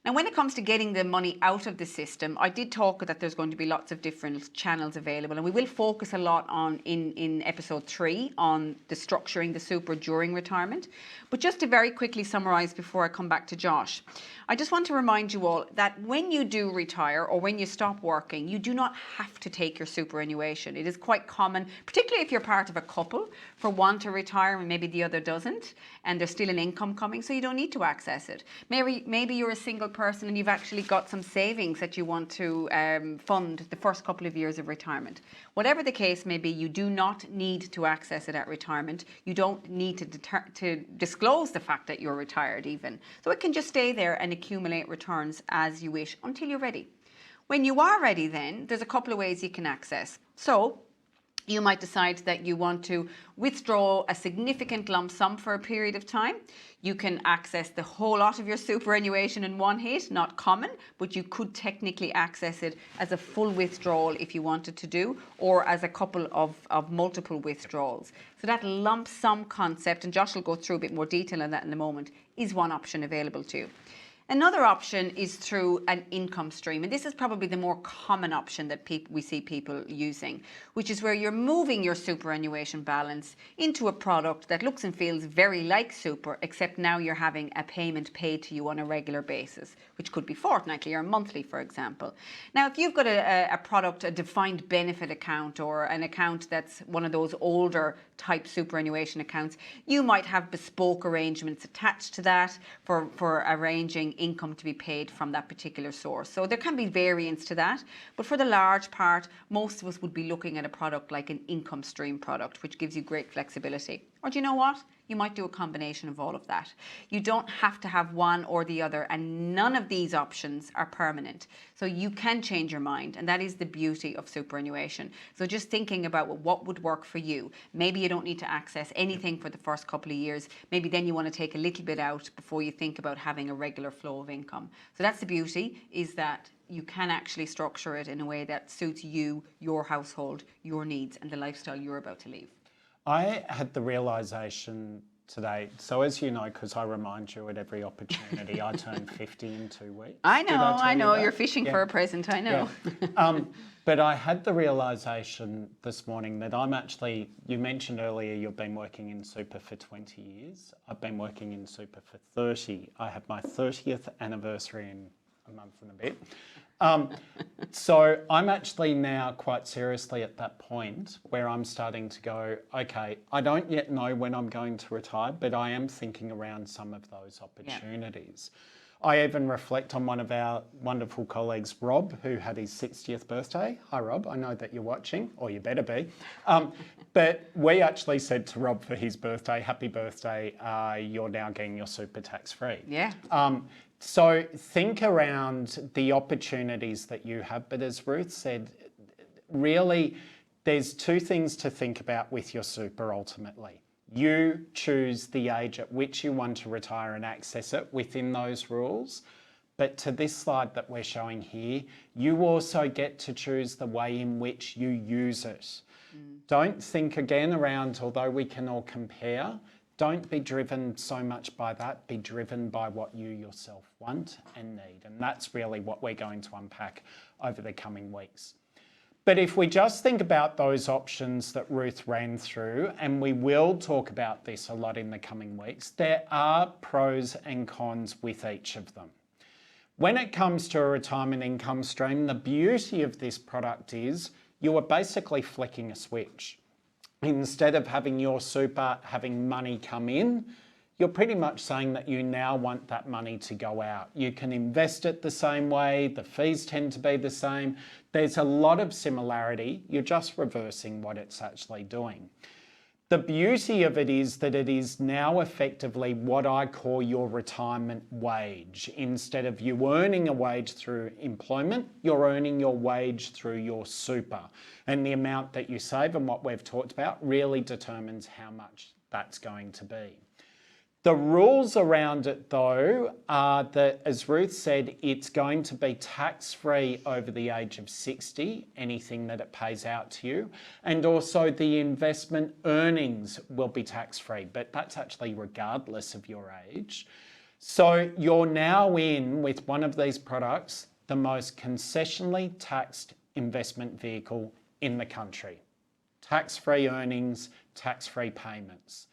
Now, when it comes to getting the money out of the system, I did talk that there's going to be lots of different channels available, and we will focus a lot on in episode 3 on the structuring the super during retirement. But just to very quickly summarise before I come back to Josh, I just want to remind you all that when you do retire or when you stop working, you do not have to take your superannuation. It is quite common, particularly if you're part of a couple, for one to retire and maybe the other doesn't, and there's still an income coming, so you don't need to access it. Maybe you're a single person and you've actually got some savings that you want to fund the first couple of years of retirement. Whatever the case may be, you do not need to access it at retirement. You don't need to disclose the fact that you're retired even. So it can just stay there and accumulate returns as you wish until you're ready. When you are ready then, there's a couple of ways you can access. So you might decide that you want to withdraw a significant lump sum for a period of time. You can access the whole lot of your superannuation in one hit, not common, but you could technically access it as a full withdrawal if you wanted to do, or as a couple of multiple withdrawals. So that lump sum concept, and Josh will go through a bit more detail on that in a moment, is one option available to you. Another option is through an income stream, and this is probably the more common option that we see people using, which is where you're moving your superannuation balance into a product that looks and feels very like super, except now you're having a payment paid to you on a regular basis, which could be fortnightly or monthly, for example. Now, if you've got a product, a defined benefit account, or an account that's one of those older type superannuation accounts, you might have bespoke arrangements attached to that for arranging income to be paid from that particular source. So there can be variants to that, but for the large part, most of us would be looking at a product like an income stream product, which gives you great flexibility. Or do you know what? you might do a combination of all of that. You don't have to have one or the other, and none of these options are permanent. So you can change your mind, and that is the beauty of superannuation. So just thinking about what would work for you. Maybe you don't need to access anything for the first couple of years. Maybe then you want to take a little bit out before you think about having a regular flow of income. So that's the beauty, is that you can actually structure it in a way that suits you, your household, your needs, and the lifestyle you're about to leave. I had the realisation today, so as you know, because I remind you at every opportunity, I turn 50 in 2 weeks. I know, you you're fishing for a present, I know. Yeah. But I had the realisation this morning that I'm actually, you mentioned earlier you've been working in super for 20 years. I've been working in super for 30. I have my 30th anniversary in a month and a bit. So I'm actually now quite seriously at that point where I'm starting to go, okay, I don't yet know when I'm going to retire, but I am thinking around some of those opportunities. Yeah. I even reflect on one of our wonderful colleagues, Rob, who had his 60th birthday. Hi, Rob. I know that you're watching, or you better be. But we actually said to Rob for his birthday, happy birthday, you're now getting your super tax-free. Yeah. So think around the opportunities that you have. But as Ruth said, really, there's two things to think about with your super ultimately. You choose the age at which you want to retire and access it within those rules. But to this slide that we're showing here, you also get to choose the way in which you use it. Don't think again around, although we can all compare, don't be driven so much by that, be driven by what you yourself want and need. And that's really what we're going to unpack over the coming weeks. But if we just think about those options that Ruth ran through, and we will talk about this a lot in the coming weeks, there are pros and cons with each of them. When it comes to a retirement income stream, the beauty of this product is you are basically flicking a switch. Instead of having your super having money come in, you're pretty much saying that you now want that money to go out. You can invest it the same way, the fees tend to be the same. There's a lot of similarity, you're just reversing what it's actually doing. The beauty of it is that it is now effectively what I call your retirement wage. Instead of you earning a wage through employment, you're earning your wage through your super. And the amount that you save and what we've talked about really determines how much that's going to be. The rules around it though are that, as Ruth said, it's going to be tax-free over the age of 60, anything that it pays out to you. And also the investment earnings will be tax-free, but that's actually regardless of your age. So you're now in, with one of these products, the most concessionally taxed investment vehicle in the country. Tax-free earnings, tax-free payments.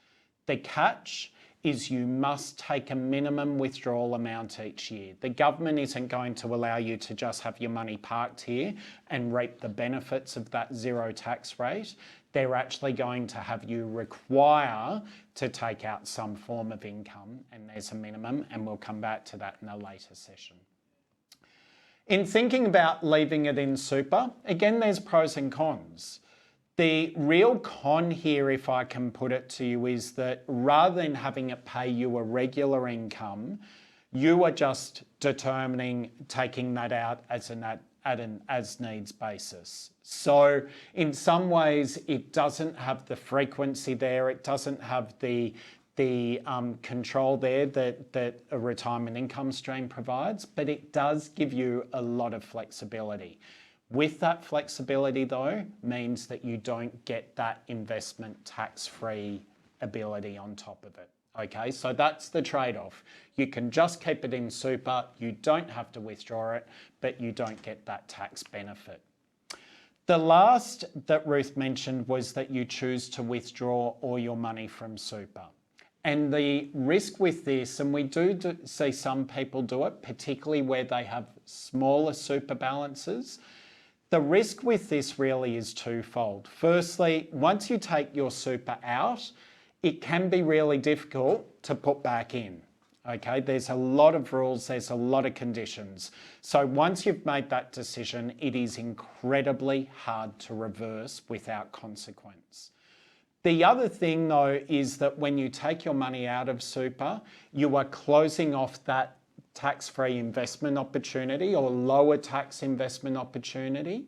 The catch is you must take a minimum withdrawal amount each year. The government isn't going to allow you to just have your money parked here and reap the benefits of that zero tax rate. They're actually going to have you require to take out some form of income, and there's a minimum, and we'll come back to that in a later session. In thinking about leaving it in super, again, there's pros and cons. The real con here, if I can put it to you, is that rather than having it pay you a regular income, you are just determining taking that out as at an as-needs basis. So in some ways, it doesn't have the frequency there, it doesn't have the control there that a retirement income stream provides, but it does give you a lot of flexibility. With that flexibility though, means that you don't get that investment tax-free ability on top of it. Okay, so that's the trade-off. You can just keep it in super, you don't have to withdraw it, but you don't get that tax benefit. The last that Ruth mentioned was that you choose to withdraw all your money from super. And the risk with this, and we do see some people do it, particularly where they have smaller super balances, the risk with this really is twofold. Firstly, once you take your super out, it can be really difficult to put back in. Okay, there's a lot of rules, there's a lot of conditions. So once you've made that decision, it is incredibly hard to reverse without consequence. The other thing though is that when you take your money out of super, you are closing off that tax-free investment opportunity or lower tax investment opportunity,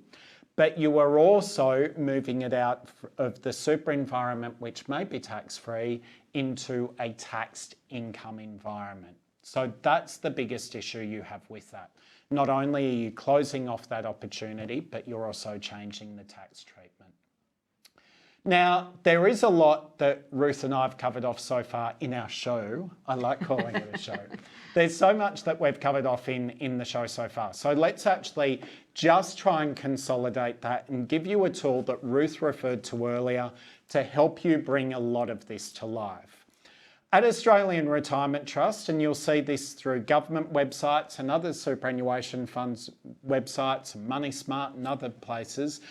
but you are also moving it out of the super environment, which may be tax-free, into a taxed income environment. So that's the biggest issue you have with that. Not only are you closing off that opportunity, but you're also changing the tax treatment. Now, there is a lot that Ruth and I have covered off so far in our show. I like calling it a show. There's so much that we've covered off in the show so far. So let's actually just try and consolidate that and give you a tool that Ruth referred to earlier to help you bring a lot of this to life. At Australian Retirement Trust, and you'll see this through government websites and other superannuation funds websites, and Money Smart and other places,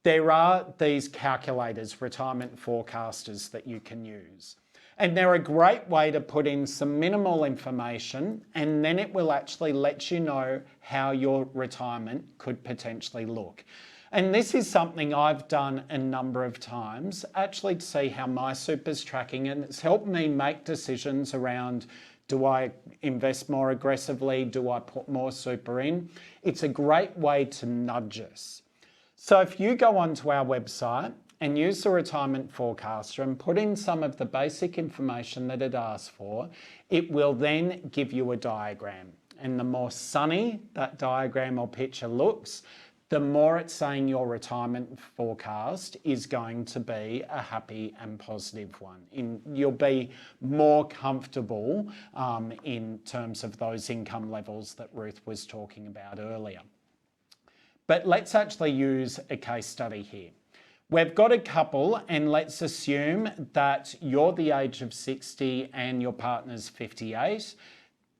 there are these calculators, retirement forecasters that you can use. And they're a great way to put in some minimal information, and then it will actually let you know how your retirement could potentially look. And this is something I've done a number of times, actually to see how my super's tracking, and it's helped me make decisions around, do I invest more aggressively? Do I put more super in? It's a great way to nudge us. So if you go onto our website and use the retirement forecaster and put in some of the basic information that it asks for, it will then give you a diagram. And the more sunny that diagram or picture looks, the more it's saying your retirement forecast is going to be a happy and positive one. You'll be more comfortable in terms of those income levels that Ruth was talking about earlier. But let's actually use a case study here. We've got a couple, and let's assume that you're the age of 60 and your partner's 58.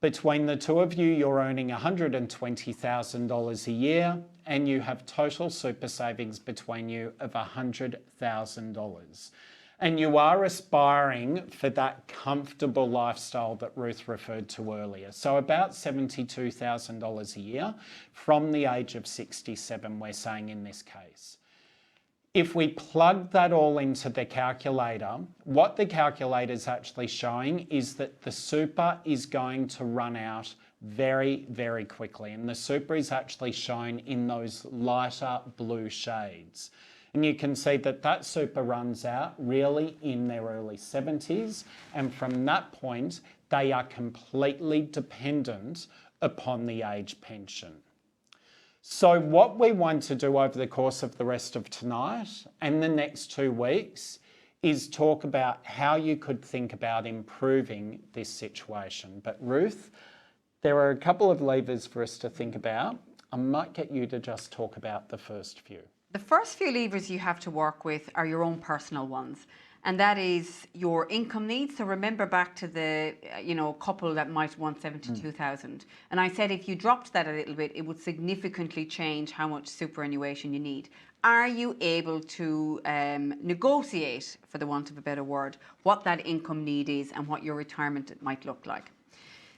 Between the two of you, you're earning $120,000 a year, and you have total super savings between you of $100,000. And you are aspiring for that comfortable lifestyle that Ruth referred to earlier. So about $72,000 a year from the age of 67, we're saying in this case. If we plug that all into the calculator, what the calculator is actually showing is that the super is going to run out very, very quickly. And the super is actually shown in those lighter blue shades. And you can see that that super runs out really in their early 70s. And from that point, they are completely dependent upon the age pension. So what we want to do over the course of the rest of tonight and the next 2 weeks is talk about how you could think about improving this situation. But Ruth, there are a couple of levers for us to think about. I might get you to just talk about the first few. The first few levers you have to work with are your own personal ones. And that is your income needs. So remember back to the couple that might want 72,000. And I said if you dropped that a little bit, it would significantly change how much superannuation you need. Are you able to negotiate, for the want of a better word, what that income need is and what your retirement might look like?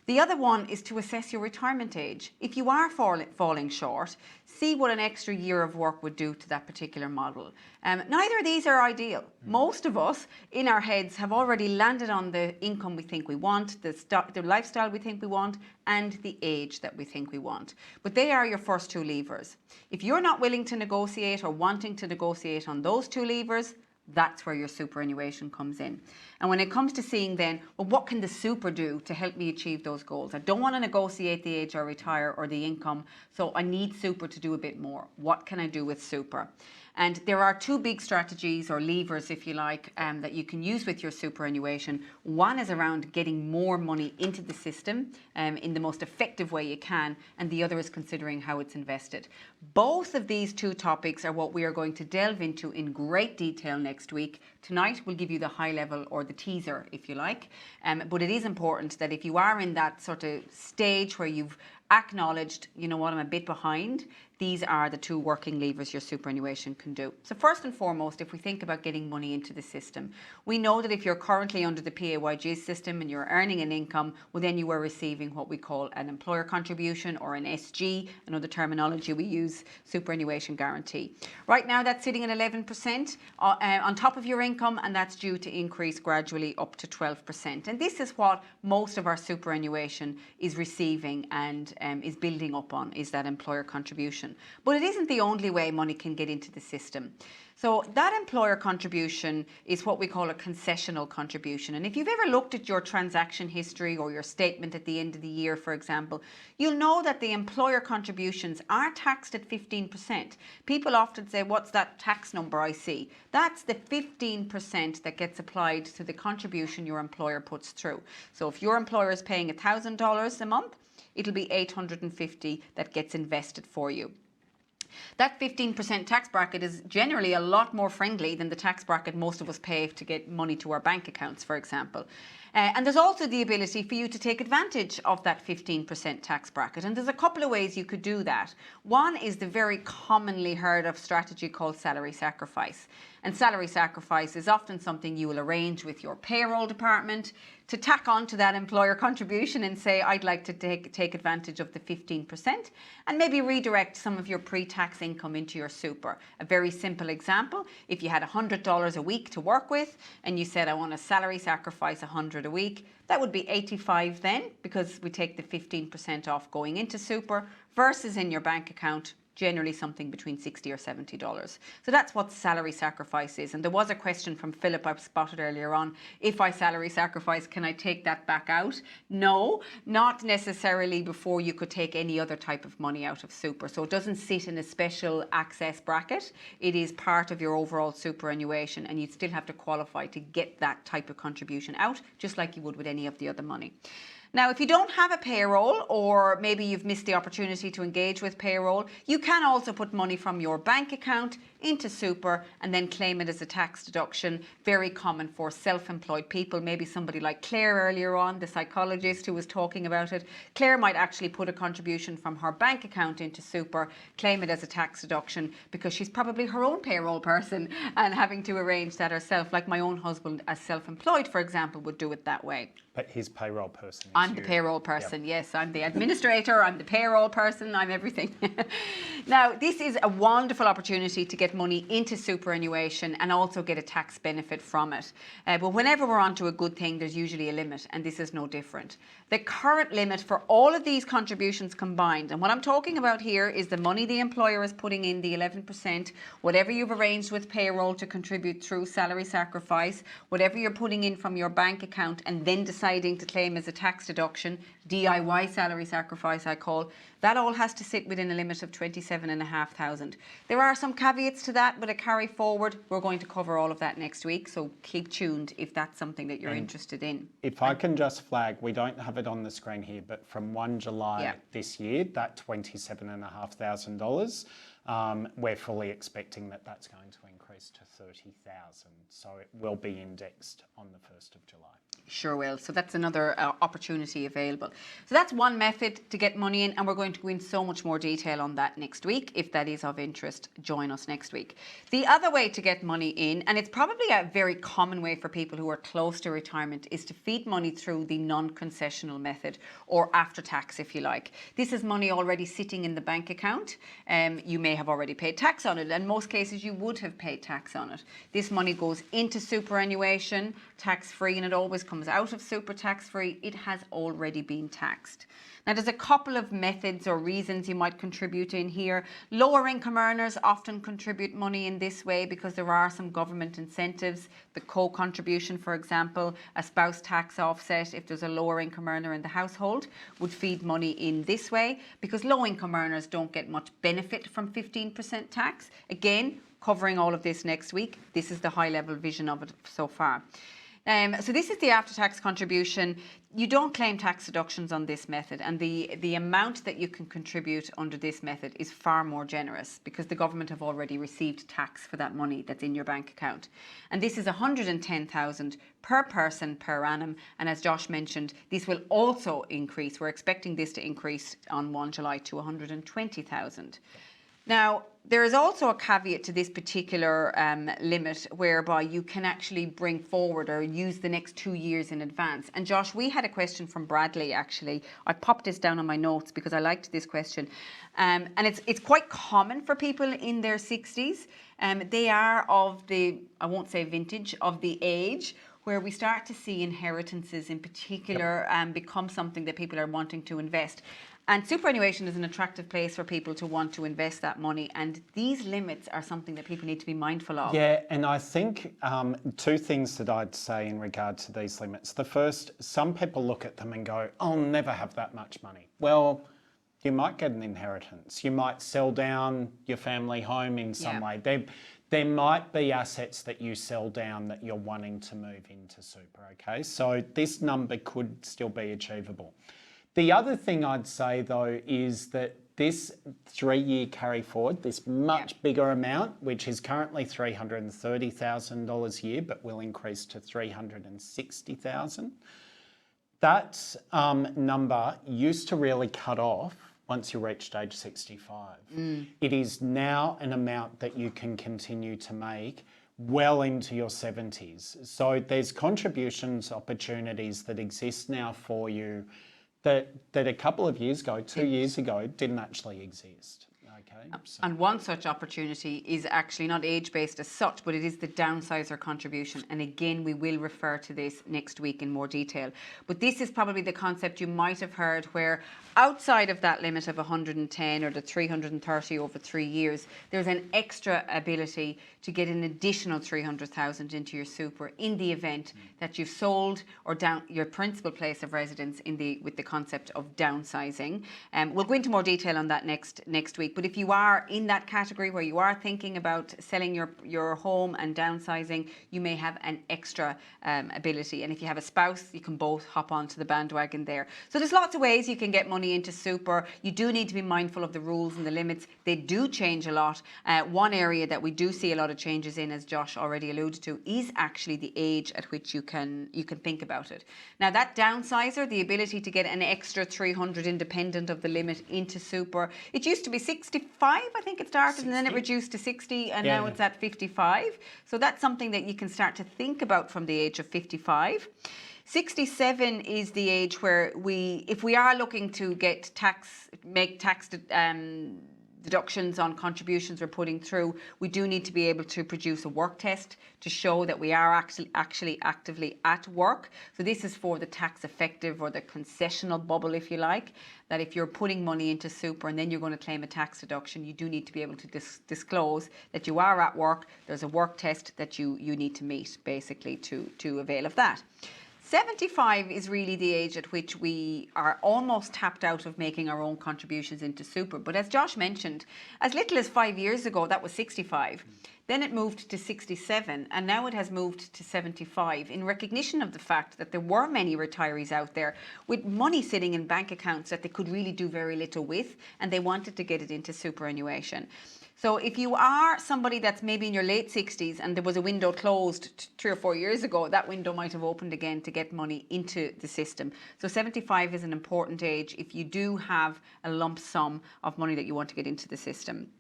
The other one is to assess your retirement age. If you are falling short, see what an extra year of work would do to that particular model. Neither of these are ideal. Most of us in our heads have already landed on the income we think we want, the lifestyle we think we want, and the age that we think we want. But they are your first two levers. If you're not willing to negotiate or wanting to negotiate on those two levers, that's where your superannuation comes in. And when it comes to seeing then, well, what can the super do to help me achieve those goals? I don't want to negotiate the age I retire or the income, so I need super to do a bit more. What can I do with super? And there are two big strategies or levers, if you like, that you can use with your superannuation. One is around getting more money into the system in the most effective way you can, and the other is considering how it's invested. Both of these two topics are what we are going to delve into in great detail next week. Tonight we'll give you the high level or the teaser, if you like, but it is important that if you are in that sort of stage where you've acknowledged, you know what, I'm a bit behind, these are the two working levers your superannuation can do. So first and foremost, if we think about getting money into the system, we know that if you're currently under the PAYG system and you're earning an income, well then you are receiving what we call an employer contribution or an SG, another terminology we use, superannuation guarantee. Right now that's sitting at 11% on top of your income, and that's due to increase gradually up to 12%. And this is what most of our superannuation is receiving and is building up on, is that employer contribution. But it isn't the only way money can get into the system. So that employer contribution is what we call a concessional contribution. And if you've ever looked at your transaction history or your statement at the end of the year, for example, you'll know that the employer contributions are taxed at 15%. People often say, what's that tax number I see? That's the 15% that gets applied to the contribution your employer puts through. So if your employer is paying $1,000 a month, it'll be $850 that gets invested for you. That 15% tax bracket is generally a lot more friendly than the tax bracket most of us pay to get money to our bank accounts, for example. And there's also the ability for you to take advantage of that 15% tax bracket. And there's a couple of ways you could do that. One is the very commonly heard of strategy called salary sacrifice. And salary sacrifice is often something you will arrange with your payroll department to tack on to that employer contribution and say, I'd like to take advantage of the 15% and maybe redirect some of your pre-tax income into your super. A very simple example, if you had $100 a week to work with and you said, I want to salary sacrifice $100 a week, that would be $85 then, because we take the 15% off going into super versus in your bank account, generally something between $60 or $70. So that's what salary sacrifice is. And there was a question from Philip I spotted earlier on, if I salary sacrifice, can I take that back out? No, not necessarily before you could take any other type of money out of super. So it doesn't sit in a special access bracket. It is part of your overall superannuation, and you'd still have to qualify to get that type of contribution out, just like you would with any of the other money. Now, if you don't have a payroll, or maybe you've missed the opportunity to engage with payroll, you can also put money from your bank account into super and then claim it as a tax deduction. Very common for self-employed people. Maybe somebody like Claire earlier on, the psychologist who was talking about it. Claire might actually put a contribution from her bank account into super, claim it as a tax deduction, because she's probably her own payroll person and having to arrange that herself. Like my own husband, as self-employed, for example, would do it that way. But his payroll person is I'm the payroll person, yes. I'm the administrator, I'm the payroll person, I'm everything. Now, this is a wonderful opportunity to get money into superannuation and also get a tax benefit from it. But whenever we're onto a good thing, there's usually a limit, and this is no different. The current limit for all of these contributions combined, and what I'm talking about here is the money the employer is putting in, the 11%, whatever you've arranged with payroll to contribute through salary sacrifice, whatever you're putting in from your bank account and then deciding to claim as a tax deduction, DIY salary sacrifice I call, that all has to sit within a limit of 27,500. There are some caveats to that, but a carry forward, we're going to cover all of that next week, so keep tuned if that's something that you're interested in. If I can just flag, we don't have it on the screen here, but from 1 July this year, that $27,500, we're fully expecting that that's going to increase to 30,000. So it will be indexed on the 1st of July. Sure will. So that's another opportunity available. So that's one method to get money in, and we're going to go into so much more detail on that next week. If that is of interest, join us next week. The other way to get money in, and it's probably a very common way for people who are close to retirement, is to feed money through the non-concessional method, or after tax if you like. This is money already sitting in the bank account. You may have already paid tax on it, and in most cases you would have paid tax on it. This money goes into superannuation, tax-free, and it always comes out of super tax-free. It has already been taxed. Now, there's a couple of methods or reasons you might contribute in here. Lower income earners often contribute money in this way because there are some government incentives. The co-contribution, for example, a spouse tax offset, if there's a lower income earner in the household, would feed money in this way, because low income earners don't get much benefit from 15% tax. Again, covering all of this next week. This is the high level vision of it so far. So this is the after-tax contribution. You don't claim tax deductions on this method, and the amount that you can contribute under this method is far more generous because the government have already received tax for that money that's in your bank account. And this is 110,000 per person per annum, and as Josh mentioned, this will also increase. We're expecting this to increase on 1 July to 120,000. Now, there is also a caveat to this particular limit whereby you can actually bring forward or use the next 2 years in advance. And Josh, we had a question from Bradley actually. I popped this down on my notes because I liked this question. And it's quite common for people in their 60s. They are of the, I won't say vintage, of the age where we start to see inheritances in particular become something that people are wanting to invest. And superannuation is an attractive place for people to want to invest that money. And these limits are something that people need to be mindful of. Yeah, and I think two things that I'd say in regard to these limits. The first, some people look at them and go, I'll never have that much money. Well, you might get an inheritance. You might sell down your family home in some way. There might be assets that you sell down that you're wanting to move into super, okay? So this number could still be achievable. The other thing I'd say though is that this 3-year carry forward, this much bigger amount, which is currently $330,000 a year, but will increase to $360,000. That number used to really cut off once you reached age 65. It is now an amount that you can continue to make well into your 70s. So there's contributions opportunities that exist now for you that a couple of years ago, 2 years ago, didn't actually exist. Okay. So. And one such opportunity is actually not age-based as such, but it is the downsizer contribution. And again, we will refer to this next week in more detail. But this is probably the concept you might have heard where outside of that limit of 110 or the 330 over 3 years, there's an extra ability to get an additional 300,000 into your super in the event that you've sold or down your principal place of residence with the concept of downsizing. We'll go into more detail on that next week. But if you are in that category where you are thinking about selling your home and downsizing, you may have an extra ability. And if you have a spouse, you can both hop onto the bandwagon there. So there's lots of ways you can get money into super. You do need to be mindful of the rules and the limits. They do change a lot. One area that we do see a lot of changes in, as Josh already alluded to, is actually the age at which you can think about it. Now that downsizer, the ability to get an extra 300 independent of the limit into super, it used to be 65, I think it started, 60. And then it reduced to 60, and now it's at 55. So that's something that you can start to think about from the age of 55. 67 is the age where if we are looking to make tax deductions on contributions we're putting through, we do need to be able to produce a work test to show that we are actually actively at work. So this is for the tax effective or the concessional bubble, if you like, that if you're putting money into super and then you're going to claim a tax deduction, you do need to be able to disclose that you are at work. There's a work test that you need to meet basically to avail of that. 75 is really the age at which we are almost tapped out of making our own contributions into super. But as Josh mentioned, as little as 5 years ago, that was 65. Then it moved to 67, and now it has moved to 75 in recognition of the fact that there were many retirees out there with money sitting in bank accounts that they could really do very little with, and they wanted to get it into superannuation. So if you are somebody that's maybe in your late 60s and there was a window closed 3 or 4 years ago, that window might have opened again to get money into the system. So 75 is an important age if you do have a lump sum of money that you want to get into the system.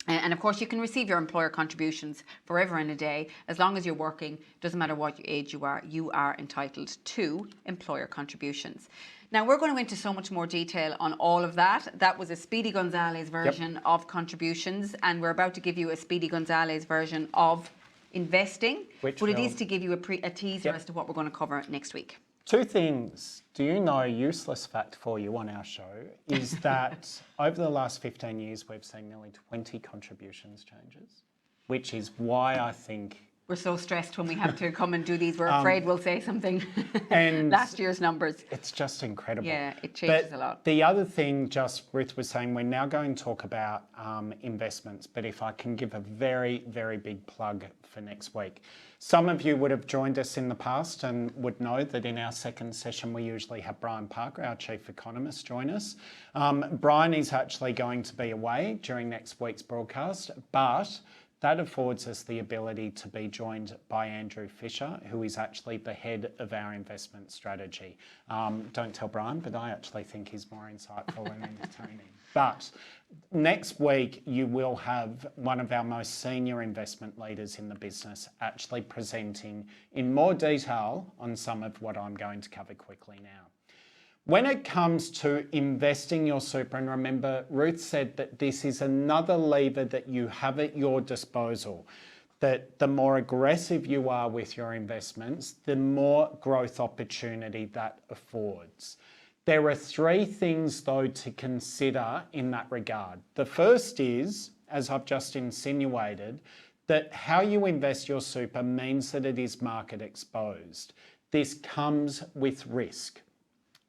And of course, you can receive your employer contributions forever and a day. As long as you're working, doesn't matter what age you are entitled to employer contributions. Now, we're going to go into so much more detail on all of that. That was a Speedy Gonzalez version of contributions, and we're about to give you a Speedy Gonzalez version of investing. But it is to give you a teaser as to what we're going to cover next week. Two things. Do you know, a useless fact for you on our show is that over the last 15 years, we've seen nearly 20 contributions changes, which is why I think... We're so stressed when we have to come and do these. We're afraid we'll say something. And last year's numbers. It's just incredible. Yeah, it changes a lot. The other thing, just Ruth was saying, we're now going to talk about investments, but if I can give a very, very big plug for next week. Some of you would have joined us in the past and would know that in our second session, we usually have Brian Parker, our chief economist, join us. Brian is actually going to be away during next week's broadcast, but that affords us the ability to be joined by Andrew Fisher, who is actually the head of our investment strategy. Don't tell Brian, but I actually think he's more insightful and entertaining. But next week, you will have one of our most senior investment leaders in the business actually presenting in more detail on some of what I'm going to cover quickly now. When it comes to investing your super, and remember, Ruth said that this is another lever that you have at your disposal, that the more aggressive you are with your investments, the more growth opportunity that affords. There are three things, though, to consider in that regard. The first is, as I've just insinuated, that how you invest your super means that it is market exposed. This comes with risk.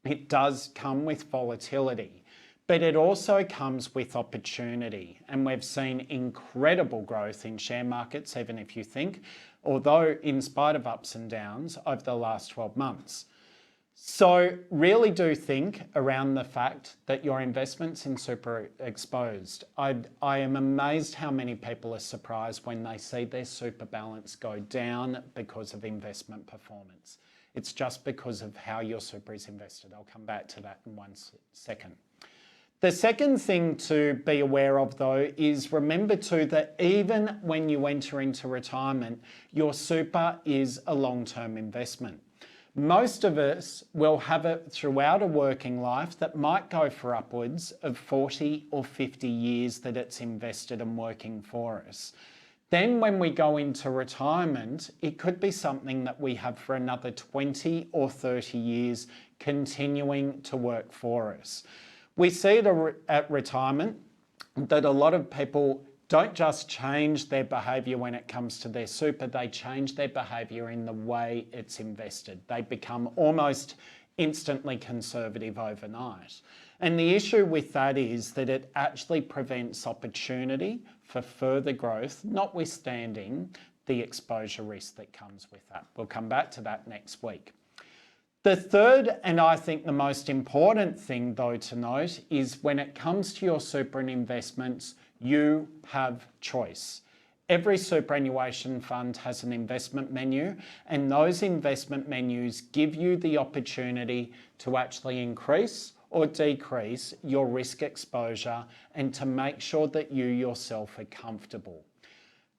It does come with volatility, but it also comes with opportunity. And we've seen incredible growth in share markets, even if you think, although in spite of ups and downs over the last 12 months. So really do think around the fact that your investments in super are exposed. I am amazed how many people are surprised when they see their super balance go down because of investment performance. It's just because of how your super is invested. I'll come back to that in 1 second. The second thing to be aware of, though, is remember too that even when you enter into retirement, your super is a long-term investment. Most of us will have it throughout a working life that might go for upwards of 40 or 50 years that it's invested and working for us. Then when we go into retirement, it could be something that we have for another 20 or 30 years continuing to work for us. We see it at retirement that a lot of people don't just change their behaviour when it comes to their super, they change their behaviour in the way it's invested. They become almost instantly conservative overnight. And the issue with that is that it actually prevents opportunity for further growth, notwithstanding the exposure risk that comes with that. We'll come back to that next week. The third, and I think the most important thing though to note, is when it comes to your super and investments, you have choice. Every superannuation fund has an investment menu, and those investment menus give you the opportunity to actually increase or decrease your risk exposure and to make sure that you yourself are comfortable.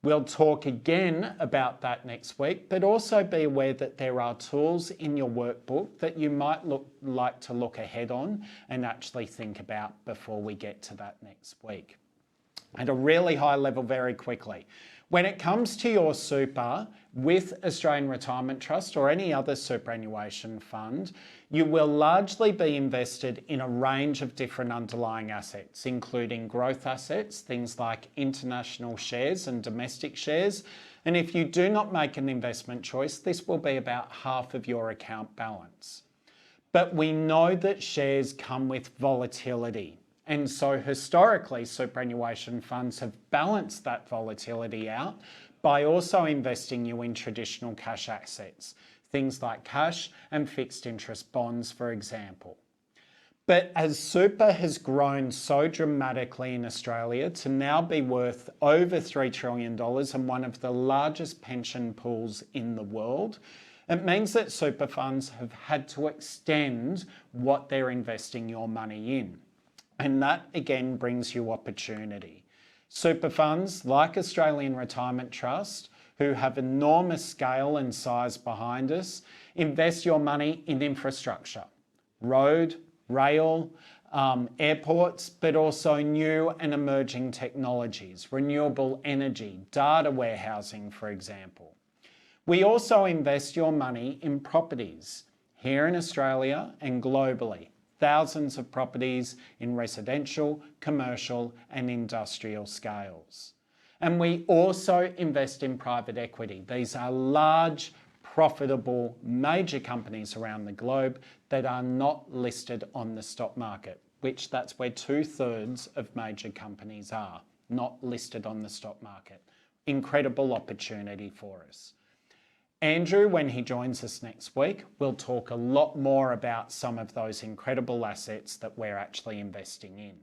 We'll talk again about that next week, but also be aware that there are tools in your workbook that you might like to look ahead on and actually think about before we get to that next week. At a really high level, very quickly, when it comes to your super with Australian Retirement Trust or any other superannuation fund, you will largely be invested in a range of different underlying assets, including growth assets, things like international shares and domestic shares. And if you do not make an investment choice, this will be about half of your account balance. But we know that shares come with volatility. And so historically, superannuation funds have balanced that volatility out by also investing you in traditional cash assets, things like cash and fixed interest bonds, for example. But as super has grown so dramatically in Australia to now be worth over $3 trillion and one of the largest pension pools in the world, it means that super funds have had to extend what they're investing your money in. And that again brings you opportunity. Super funds like Australian Retirement Trust, who have enormous scale and size behind us, invest your money in infrastructure, road, rail, airports, but also new and emerging technologies, renewable energy, data warehousing, for example. We also invest your money in properties here in Australia and globally. Thousands of properties in residential, commercial and industrial scales. And we also invest in private equity. These are large, profitable, major companies around the globe that are not listed on the stock market, which that's where 2/3 of major companies are, not listed on the stock market. Incredible opportunity for us. Andrew, when he joins us next week, will talk a lot more about some of those incredible assets that we're actually investing in.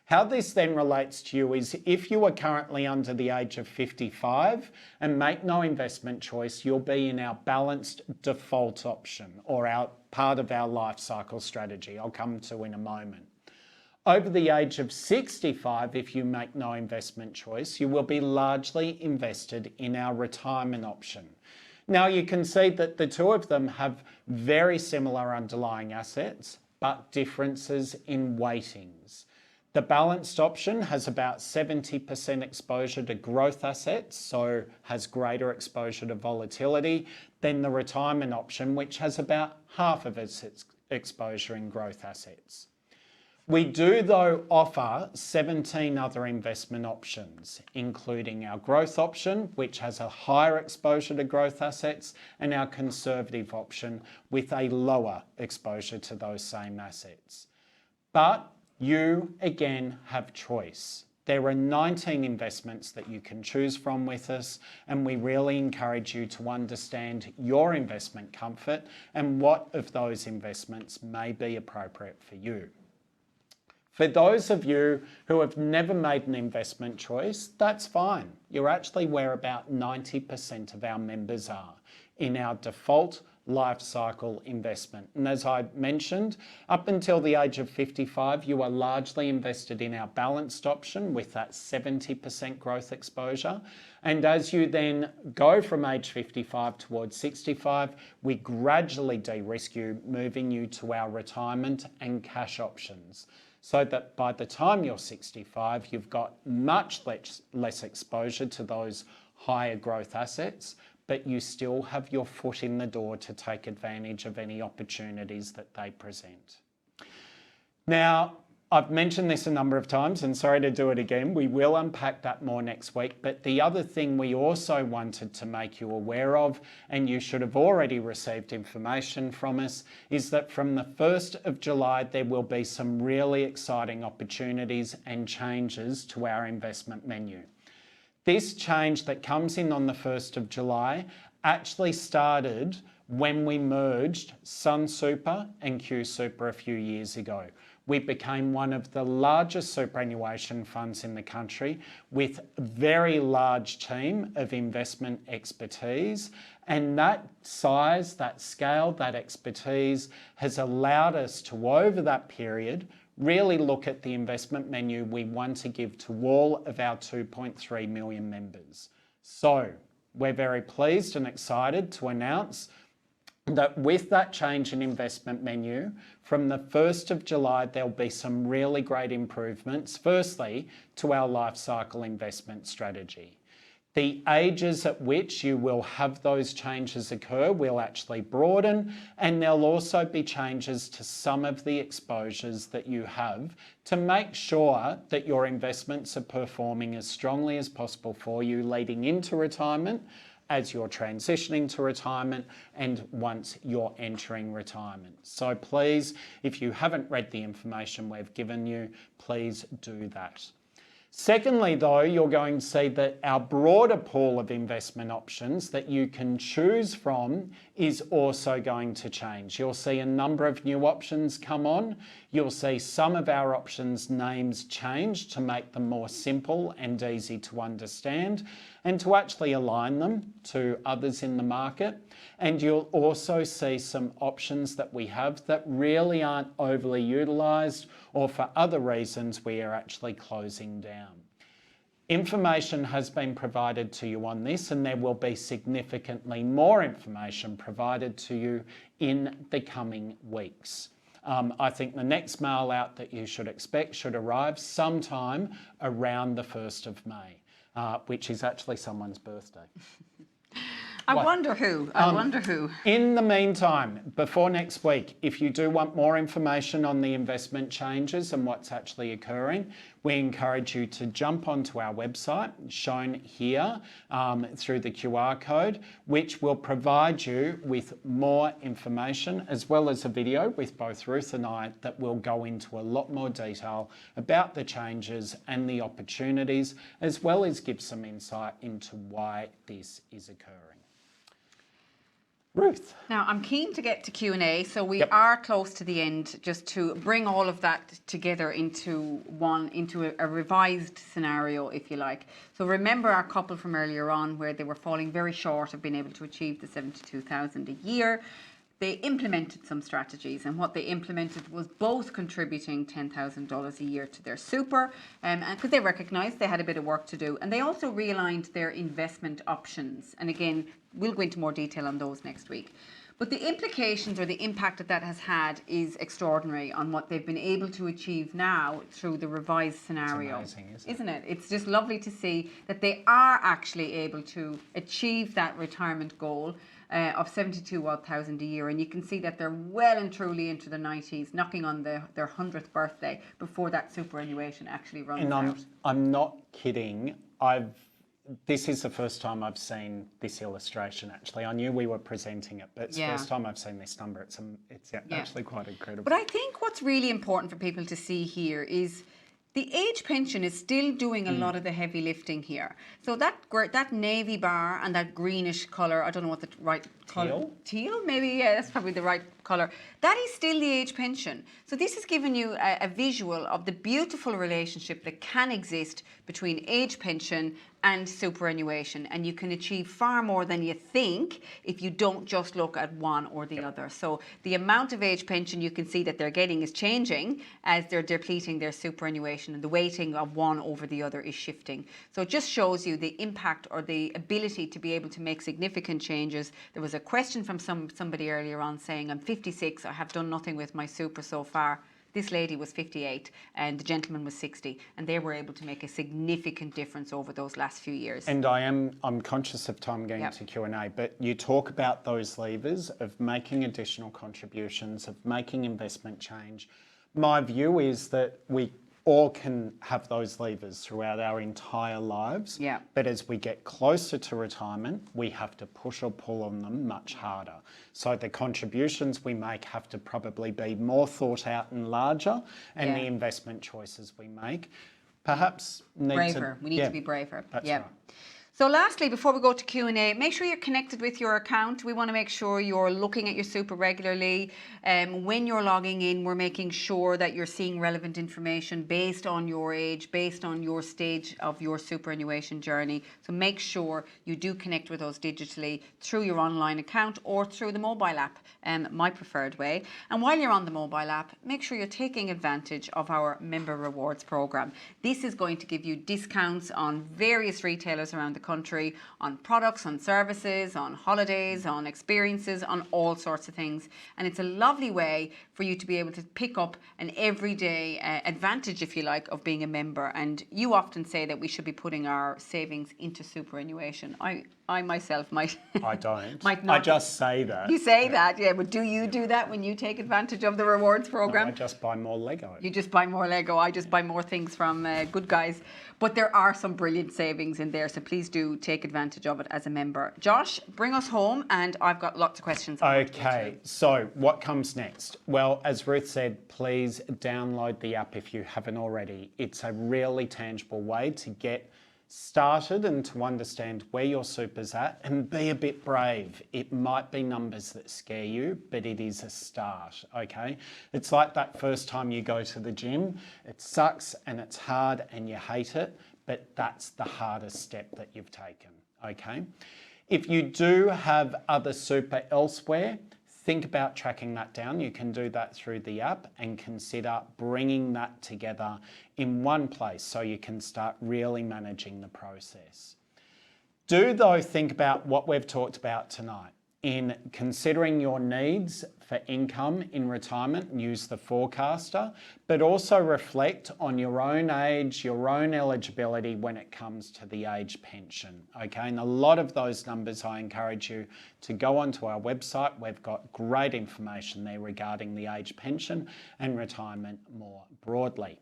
How this then relates to you is if you are currently under the age of 55 and make no investment choice, you'll be in our balanced default option or our part of our life cycle strategy I'll come to in a moment. Over the age of 65, if you make no investment choice, you will be largely invested in our retirement option. Now you can see that the two of them have very similar underlying assets, but differences in weightings. The balanced option has about 70% exposure to growth assets, so has greater exposure to volatility than the retirement option, which has about half of its exposure in growth assets. We do, though, offer 17 other investment options, including our growth option, which has a higher exposure to growth assets, and our conservative option with a lower exposure to those same assets. But you, again, have choice. There are 19 investments that you can choose from with us, and we really encourage you to understand your investment comfort and what of those investments may be appropriate for you. For those of you who have never made an investment choice, that's fine. You're actually where about 90% of our members are in our default life cycle investment. And as I mentioned, up until the age of 55, you are largely invested in our balanced option with that 70% growth exposure. And as you then go from age 55 towards 65, we gradually de-risk you, moving you to our retirement and cash options, so that by the time you're 65, you've got much less exposure to those higher growth assets, but you still have your foot in the door to take advantage of any opportunities that they present. Now, I've mentioned this a number of times, and sorry to do it again. We will unpack that more next week. But the other thing we also wanted to make you aware of, and you should have already received information from us, is that from the 1st of July, there will be some really exciting opportunities and changes to our investment menu. This change that comes in on the 1st of July actually started when we merged Sunsuper and QSuper a few years ago. We became one of the largest superannuation funds in the country with a very large team of investment expertise. And that size, that scale, that expertise has allowed us to, over that period, really look at the investment menu we want to give to all of our 2.3 million members. So we're very pleased and excited to announce that with that change in investment menu, from the 1st of July, there'll be some really great improvements. Firstly, to our life cycle investment strategy. The ages at which you will have those changes occur will actually broaden, and there'll also be changes to some of the exposures that you have to make sure that your investments are performing as strongly as possible for you leading into retirement, as you're transitioning to retirement, and once you're entering retirement. So please, if you haven't read the information we've given you, please do that. Secondly, though, you're going to see that our broader pool of investment options that you can choose from is also going to change. You'll see a number of new options come on. You'll see some of our options names change to make them more simple and easy to understand and to actually align them to others in the market. And you'll also see some options that we have that really aren't overly utilised, or for other reasons we are actually closing down. Information has been provided to you on this, and there will be significantly more information provided to you in the coming weeks. I think the next mail out that you should expect should arrive sometime around the 1st of May, which is actually someone's birthday. I wonder who. In the meantime, before next week, if you do want more information on the investment changes and what's actually occurring, we encourage you to jump onto our website, shown here through the QR code, which will provide you with more information, as well as a video with both Ruth and I that will go into a lot more detail about the changes and the opportunities, as well as give some insight into why this is occurring. Ruth. Now, I'm keen to get to Q&A, so we Yep. are close to the end, just to bring all of that together into a revised scenario, if you like. So remember our couple from earlier on, where they were falling very short of being able to achieve the 72,000 a year. They implemented some strategies, and what they implemented was both contributing $10,000 a year to their super, and because they recognised they had a bit of work to do, and they also realigned their investment options. And again, we'll go into more detail on those next week. But the implications or the impact that has had is extraordinary on what they've been able to achieve now through the revised scenario. It's amazing, isn't it? It's just lovely to see that they are actually able to achieve that retirement goal of 72,000 a year, and you can see that they're well and truly into the 90s, knocking on their 100th birthday before that superannuation actually runs And out. I'm not kidding. This is the first time I've seen this illustration, actually. I knew we were presenting it, but it's the first time I've seen this number. It's actually quite incredible. But I think what's really important for people to see here is the age pension is still doing a lot of the heavy lifting here. So that navy bar and that greenish colour, I don't know what the right colour. Teal, maybe, yeah, that's probably the right colour. That is still the age pension. So this has given you a visual of the beautiful relationship that can exist between age pension and superannuation, and you can achieve far more than you think if you don't just look at one or the other. So the amount of age pension you can see that they're getting is changing as they're depleting their superannuation, and the weighting of one over the other is shifting. So it just shows you the impact or the ability to be able to make significant changes. There was a question from somebody earlier on saying, I'm 56, I have done nothing with my super so far. This lady was 58 and the gentleman was 60, and they were able to make a significant difference over those last few years. And I'm conscious of time going to Q&A, but you talk about those levers of making additional contributions, of making investment change. My view is that we all can have those levers throughout our entire lives. Yeah. But as we get closer to retirement, we have to push or pull on them much harder. So the contributions we make have to probably be more thought out and larger, and the investment choices we make perhaps need to... We need to be braver. That's right. So lastly, before we go to Q&A, make sure you're connected with your account. We want to make sure you're looking at your super regularly. When you're logging in, we're making sure that you're seeing relevant information based on your age, based on your stage of your superannuation journey. So make sure you do connect with us digitally through your online account or through the mobile app, my preferred way. And while you're on the mobile app, make sure you're taking advantage of our member rewards program. This is going to give you discounts on various retailers around the country, on products, on services, on holidays, on experiences, on all sorts of things. And it's a lovely way for you to be able to pick up an everyday advantage, if you like, of being a member. And you often say that we should be putting our savings into superannuation. I myself might... I don't. might not. I just say that. You say that, yeah, but do you do that when you take advantage of the rewards program? No, I just buy more Lego. You just buy more Lego. I just buy more things from Good Guys. But there are some brilliant savings in there, so please do take advantage of it as a member. Josh, bring us home, and I've got lots of questions. Okay, so what comes next? Well, as Ruth said, please download the app if you haven't already. It's a really tangible way to get started and to understand where your super's at, and be a bit brave. It might be numbers that scare you, but it is a start, okay? It's like that first time you go to the gym. It sucks and it's hard and you hate it, but that's the hardest step that you've taken, okay? If you do have other super elsewhere, think about tracking that down. You can do that through the app and consider bringing that together in one place so you can start really managing the process. Do though think about what we've talked about tonight. In considering your needs for income in retirement, use the forecaster, but also reflect on your own age, your own eligibility when it comes to the age pension, okay? And a lot of those numbers, I encourage you to go onto our website. We've got great information there regarding the age pension and retirement more broadly.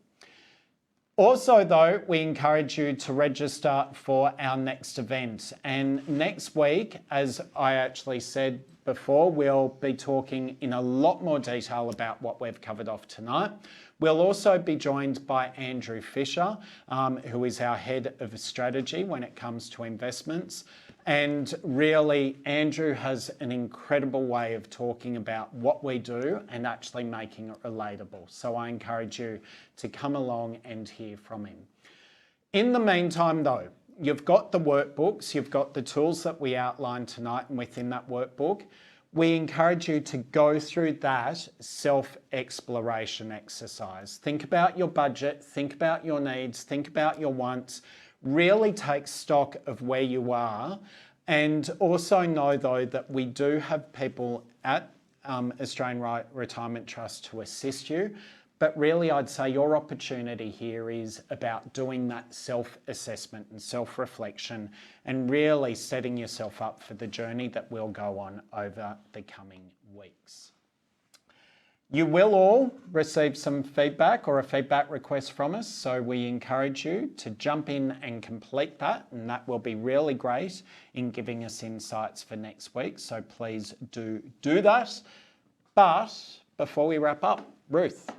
Also though, we encourage you to register for our next event. And next week, as I actually said before, we'll be talking in a lot more detail about what we've covered off tonight. We'll also be joined by Andrew Fisher, who is our head of strategy when it comes to investments. And really, Andrew has an incredible way of talking about what we do and actually making it relatable. So I encourage you to come along and hear from him. In the meantime, though, you've got the workbooks, you've got the tools that we outlined tonight, and within that workbook, we encourage you to go through that self-exploration exercise. Think about your budget, think about your needs, think about your wants, really take stock of where you are, and also know, though, that we do have people at Australian Retirement Trust to assist you. But really, I'd say your opportunity here is about doing that self-assessment and self-reflection and really setting yourself up for the journey that we'll go on over the coming weeks. You will all receive some feedback or a feedback request from us, so we encourage you to jump in and complete that, and that will be really great in giving us insights for next week, so please do that. But before we wrap up, Ruth,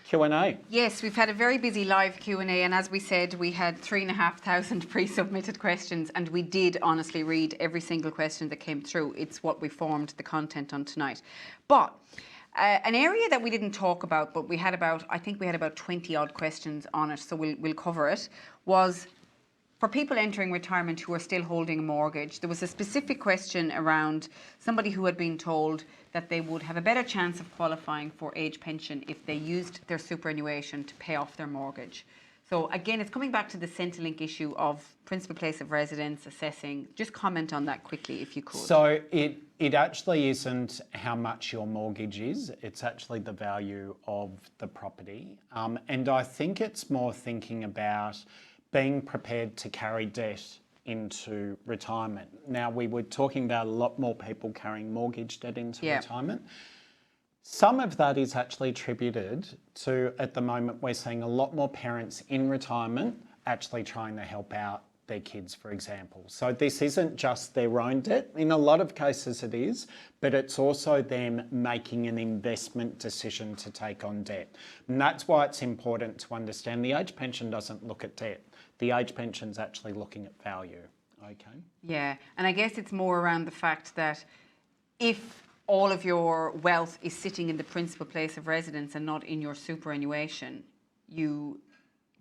Q&A. Yes, we've had a very busy live Q&A, and as we said, we had 3,500 pre-submitted questions, and we did honestly read every single question that came through. It's what we formed the content on tonight. But an area that we didn't talk about, but we had about, I think we had about 20 odd questions on it, so we'll cover it, was for people entering retirement who are still holding a mortgage. There was a specific question around somebody who had been told that they would have a better chance of qualifying for age pension if they used their superannuation to pay off their mortgage. So again, it's coming back to the Centrelink issue of principal place of residence, assessing. Just comment on that quickly if you could. So it actually isn't how much your mortgage is, it's actually the value of the property. And I think it's more thinking about being prepared to carry debt into retirement. Now, we were talking about a lot more people carrying mortgage debt into retirement. Some of that is actually attributed to, at the moment, we're seeing a lot more parents in retirement actually trying to help out their kids, for example. So this isn't just their own debt. In a lot of cases it is, but it's also them making an investment decision to take on debt. And that's why it's important to understand the age pension doesn't look at debt. The age pension's actually looking at value, okay? Yeah, and I guess it's more around the fact that if all of your wealth is sitting in the principal place of residence and not in your superannuation,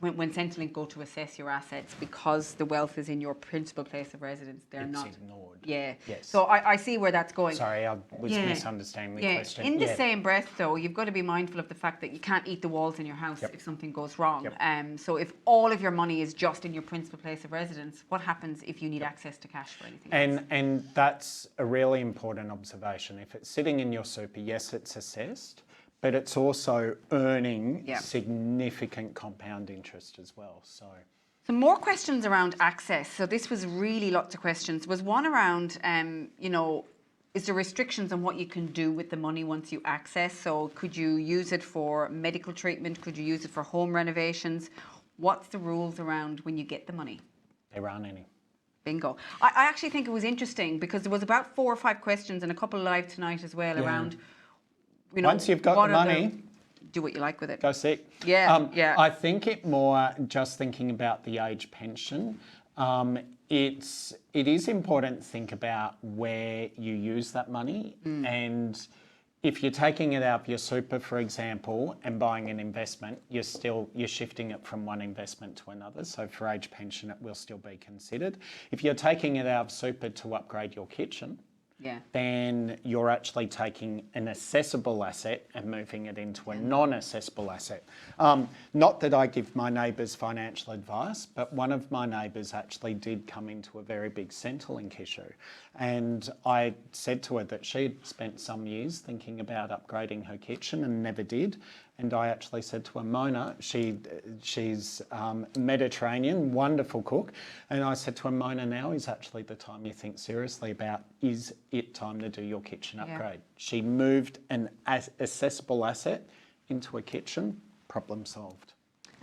when Centrelink go to assess your assets, because the wealth is in your principal place of residence, it's not ignored. Yeah. Yes. So I see where that's going. Sorry, I was misunderstanding the question. In the same breath, though, you've got to be mindful of the fact that you can't eat the walls in your house if something goes wrong. So if all of your money is just in your principal place of residence, what happens if you need access to cash for anything else? And that's a really important observation. If it's sitting in your super, yes, it's assessed, but it's also earning significant compound interest as well. So some more questions around access. So this was really lots of questions. There was one around, is there restrictions on what you can do with the money once you access? So could you use it for medical treatment? Could you use it for home renovations? What's the rules around when you get the money? There aren't any. Bingo. I actually think it was interesting because there was about 4 or 5 questions and a couple live tonight as well around, once you've got the money, do what you like with it. Go sick. I think it more just thinking about the age pension. It is important to think about where you use that money, and if you're taking it out of your super, for example, and buying an investment, you're shifting it from one investment to another. So for age pension, it will still be considered. If you're taking it out of super to upgrade your kitchen, then you're actually taking an assessable asset and moving it into a non-assessable asset. Not that I give my neighbours financial advice, but one of my neighbours actually did come into a very big Centrelink issue. And I said to her that she had spent some years thinking about upgrading her kitchen and never did. And I actually said to her, Mona, she's Mediterranean, wonderful cook. And I said to her, Mona, now is actually the time you think seriously about, is it time to do your kitchen upgrade? She moved an accessible asset into a kitchen, problem solved.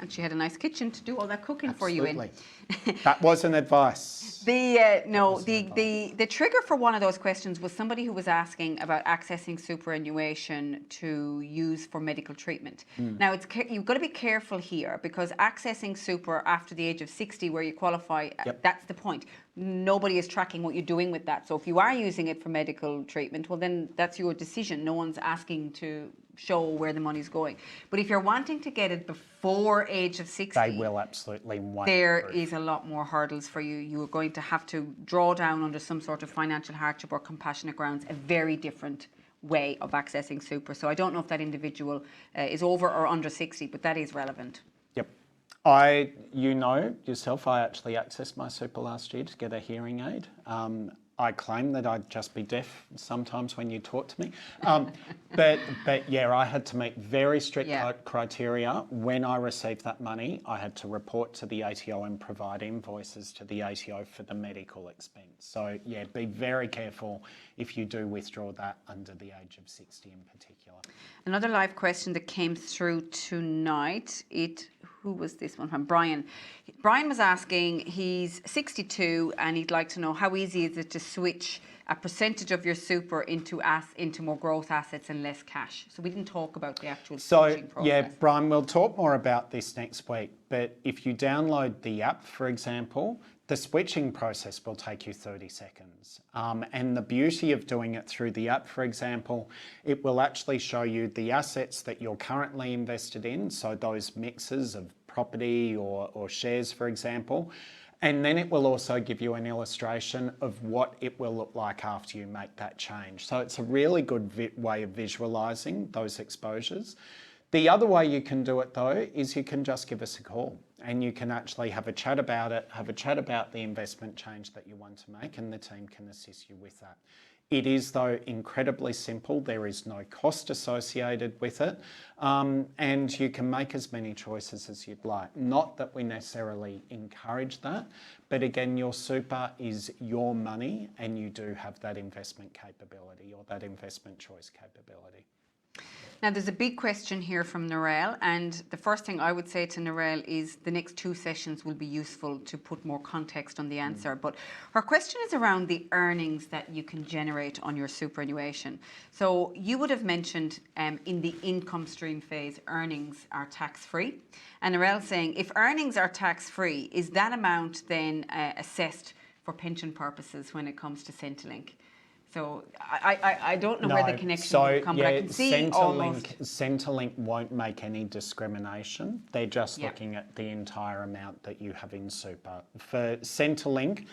And she had a nice kitchen to do all that cooking for you in. Absolutely. That wasn't advice. The trigger for one of those questions was somebody who was asking about accessing superannuation to use for medical treatment. Now, you've got to be careful here, because accessing super after the age of 60 where you qualify, that's the point. Nobody is tracking what you're doing with that. So if you are using it for medical treatment, well, then that's your decision. No one's asking to show where the money's going. But if you're wanting to get it before age of 60, they will absolutely want there proof. is a lot more hurdles for you. You are going to have to draw down under some sort of financial hardship or compassionate grounds, a very different way of accessing super. So I don't know if that individual is over or under 60, but that is relevant. Yep. You know yourself, I actually accessed my super last year to get a hearing aid. I claim that I'd just be deaf sometimes when you talk to me. But yeah, I had to meet very strict criteria. When I received that money, I had to report to the ATO and provide invoices to the ATO for the medical expense. So yeah, be very careful if you do withdraw that under the age of 60 in particular. Another live question that came through tonight, who was this one from? Brian. Brian was asking, he's 62 and he'd like to know how easy is it to switch a percentage of your super into more growth assets and less cash. So we didn't talk about the actual switching process. Yeah, Brian, we'll talk more about this next week. But if you download the app, for example, the switching process will take you 30 seconds. And the beauty of doing it through the app, for example, it will actually show you the assets that you're currently invested in. So those mixes of property or shares, for example. And then it will also give you an illustration of what it will look like after you make that change. So it's a really good way of visualising those exposures. The other way you can do it though is you can just give us a call and you can actually have a chat about it, have a chat about the investment change that you want to make, and the team can assist you with that. It is though incredibly simple. There is no cost associated with it, and you can make as many choices as you'd like. Not that we necessarily encourage that, but again, your super is your money and you do have that investment capability or that investment choice capability. Now, there's a big question here from Narelle, and the first thing I would say to Narelle is the next 2 sessions will be useful to put more context on the answer. But her question is around the earnings that you can generate on your superannuation. So you would have mentioned in the income stream phase, earnings are tax-free. And Narelle's saying, if earnings are tax-free, is that amount then assessed for pension purposes when it comes to Centrelink? So I don't know where the connection will come, but I can see Centrelink won't make any discrimination. They're just looking at the entire amount that you have in super. For Centrelink,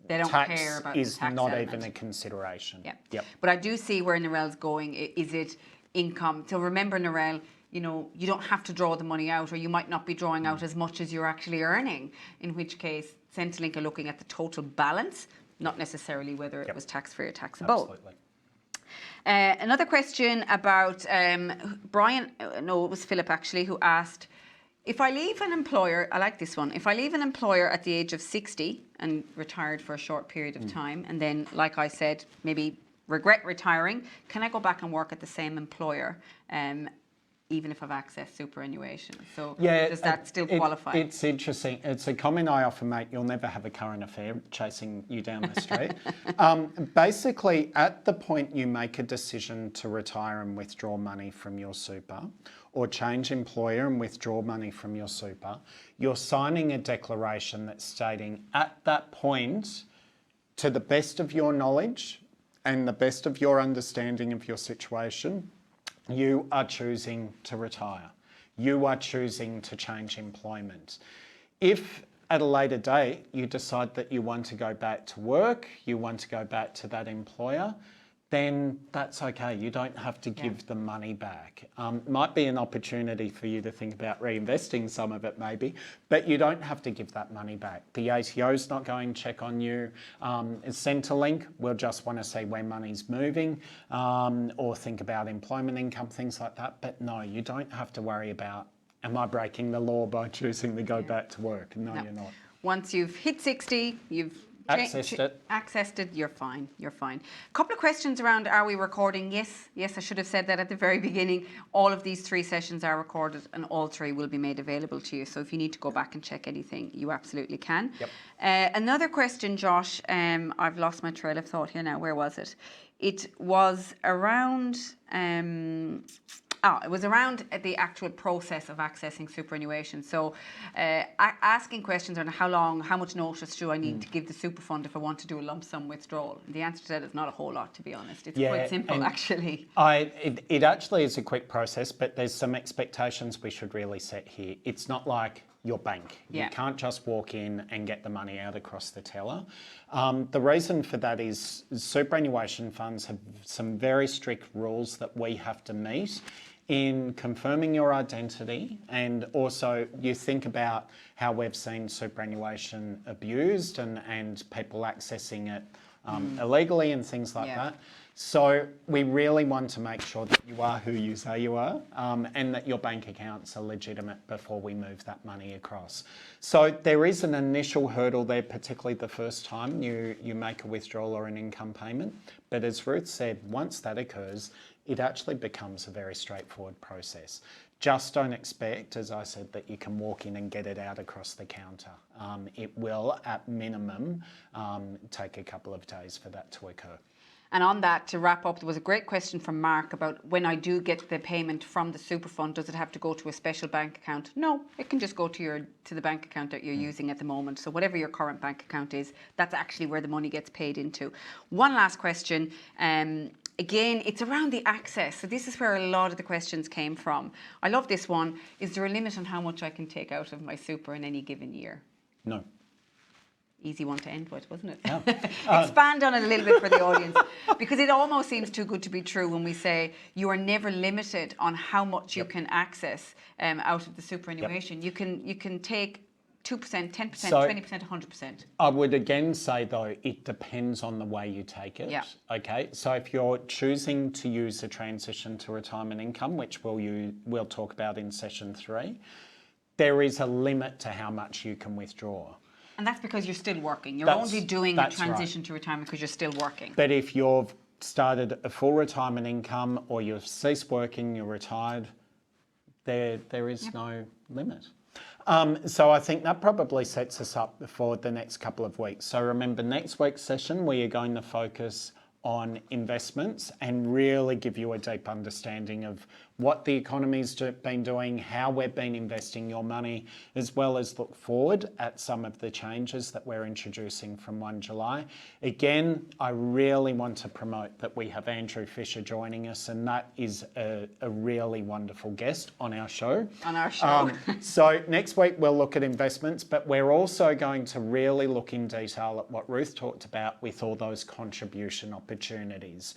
they don't tax care about is the tax not element. even a consideration. Yep. But I do see where Narelle's going. Is it income? So remember, Narelle, you don't have to draw the money out, or you might not be drawing out as much as you're actually earning, in which case Centrelink are looking at the total balance, not necessarily whether it was tax-free or taxable. Absolutely. Another question about Brian, no, it was Philip actually, who asked, if I leave an employer, I like this one, if I leave an employer at the age of 60 and retired for a short period of time, and then, like I said, maybe regret retiring, can I go back and work at the same employer? Even if I've accessed superannuation. So does that still qualify? It's interesting. It's a comment I often make. You'll never have a current affair chasing you down the street. Basically, at the point you make a decision to retire and withdraw money from your super, or change employer and withdraw money from your super, you're signing a declaration that's stating at that point, to the best of your knowledge and the best of your understanding of your situation, you are choosing to retire. You are choosing to change employment. If at a later date you decide that you want to go back to work, you want to go back to that employer, then that's okay. You don't have to give the money back. Might be an opportunity for you to think about reinvesting some of it maybe, but you don't have to give that money back. The ATO's not going to check on you. Centrelink will just want to see where money's moving, or think about employment income, things like that. But no, you don't have to worry about, am I breaking the law by choosing to go back to work? No, you're not. Once you've hit 60, you've Accessed it, you're fine. You're fine. A couple of questions around, are we recording? Yes, I should have said that at the very beginning. All of these 3 sessions are recorded and all 3 will be made available to you. So if you need to go back and check anything, you absolutely can. Yep. Another question, Josh, I've lost my trail of thought here now. Where was it? It was around... it was around the actual process of accessing superannuation. So asking questions on how much notice do I need to give the super fund if I want to do a lump sum withdrawal? And the answer to that is not a whole lot, to be honest. It's quite simple, actually. It actually is a quick process, but there's some expectations we should really set here. It's not like your bank. Yeah. You can't just walk in and get the money out across the teller. The reason for that is superannuation funds have some very strict rules that we have to meet in confirming your identity, and also you think about how we've seen superannuation abused and people accessing it illegally and things like that. So we really want to make sure that you are who you say you are, and that your bank accounts are legitimate before we move that money across. So there is an initial hurdle there, particularly the first time you make a withdrawal or an income payment. But as Ruth said, once that occurs, it actually becomes a very straightforward process. Just don't expect, as I said, that you can walk in and get it out across the counter. It will, at minimum, take a couple of days for that to occur. And on that, to wrap up, there was a great question from Mark about when I do get the payment from the super fund, does it have to go to a special bank account? No, it can just go to the bank account that you're using at the moment. So whatever your current bank account is, that's actually where the money gets paid into. One last question. Again, it's around the access. So this is where a lot of the questions came from. I love this one. Is there a limit on how much I can take out of my super in any given year? No. Easy one to end with, wasn't it? Yeah. Expand on it a little bit for the audience, because it almost seems too good to be true when we say you are never limited on how much you can access out of the superannuation. You can take 2%, 10%, 20%, 100%. I would again say though, it depends on the way you take it. Yeah. Okay, so if you're choosing to use a transition to retirement income, which we'll talk about in session 3, there is a limit to how much you can withdraw. And that's because you're still working. You're only doing a transition to retirement because you're still working. But if you've started a full retirement income or you've ceased working, you're retired, there is no limit. So I think that probably sets us up for the next couple of weeks. So remember, next week's session, we are going to focus on investments and really give you a deep understanding of what the economy's been doing, how we've been investing your money, as well as look forward at some of the changes that we're introducing from 1 July. Again, I really want to promote that we have Andrew Fisher joining us, and that is a really wonderful guest on our show. So next week we'll look at investments, but we're also going to really look in detail at what Ruth talked about with all those contribution opportunities.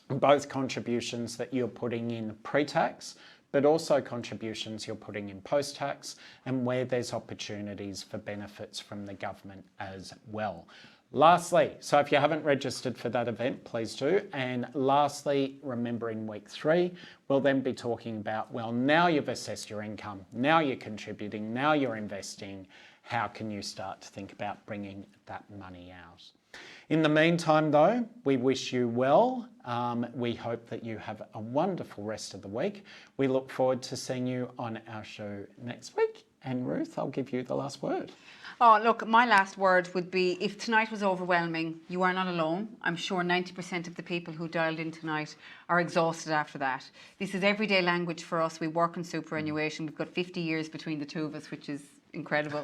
Both contributions that you're putting in pre-tax, but also contributions you're putting in post-tax, and where there's opportunities for benefits from the government as well. Lastly, so if you haven't registered for that event, please do. And lastly, remember in week 3, we'll then be talking about, well, now you've assessed your income, now you're contributing, now you're investing, how can you start to think about bringing that money out? In the meantime, though, we wish you well. We hope that you have a wonderful rest of the week. We look forward to seeing you on our show next week. And Ruth, I'll give you the last word. Oh, look, my last word would be, if tonight was overwhelming, you are not alone. I'm sure 90% of the people who dialed in tonight are exhausted after that. This is everyday language for us. We work in superannuation. We've got 50 years between the two of us, which is incredible.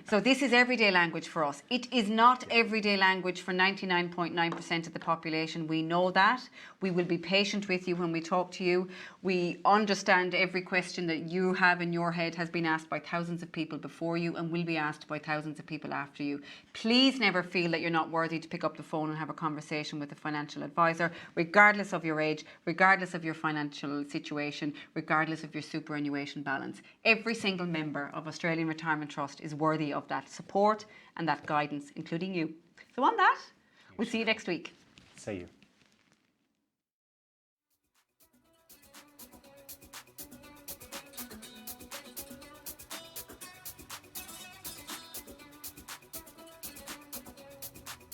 So this is everyday language for us. It is not everyday language for 99.9% of the population. We know that. We will be patient with you when we talk to you. We understand every question that you have in your head has been asked by thousands of people before you and will be asked by thousands of people after you. Please never feel that you're not worthy to pick up the phone and have a conversation with a financial advisor, regardless of your age, regardless of your financial situation, regardless of your superannuation balance. Every single member of Australian Retirement Trust is worthy of that support and that guidance, including you. So on that, we'll see you next week. See you.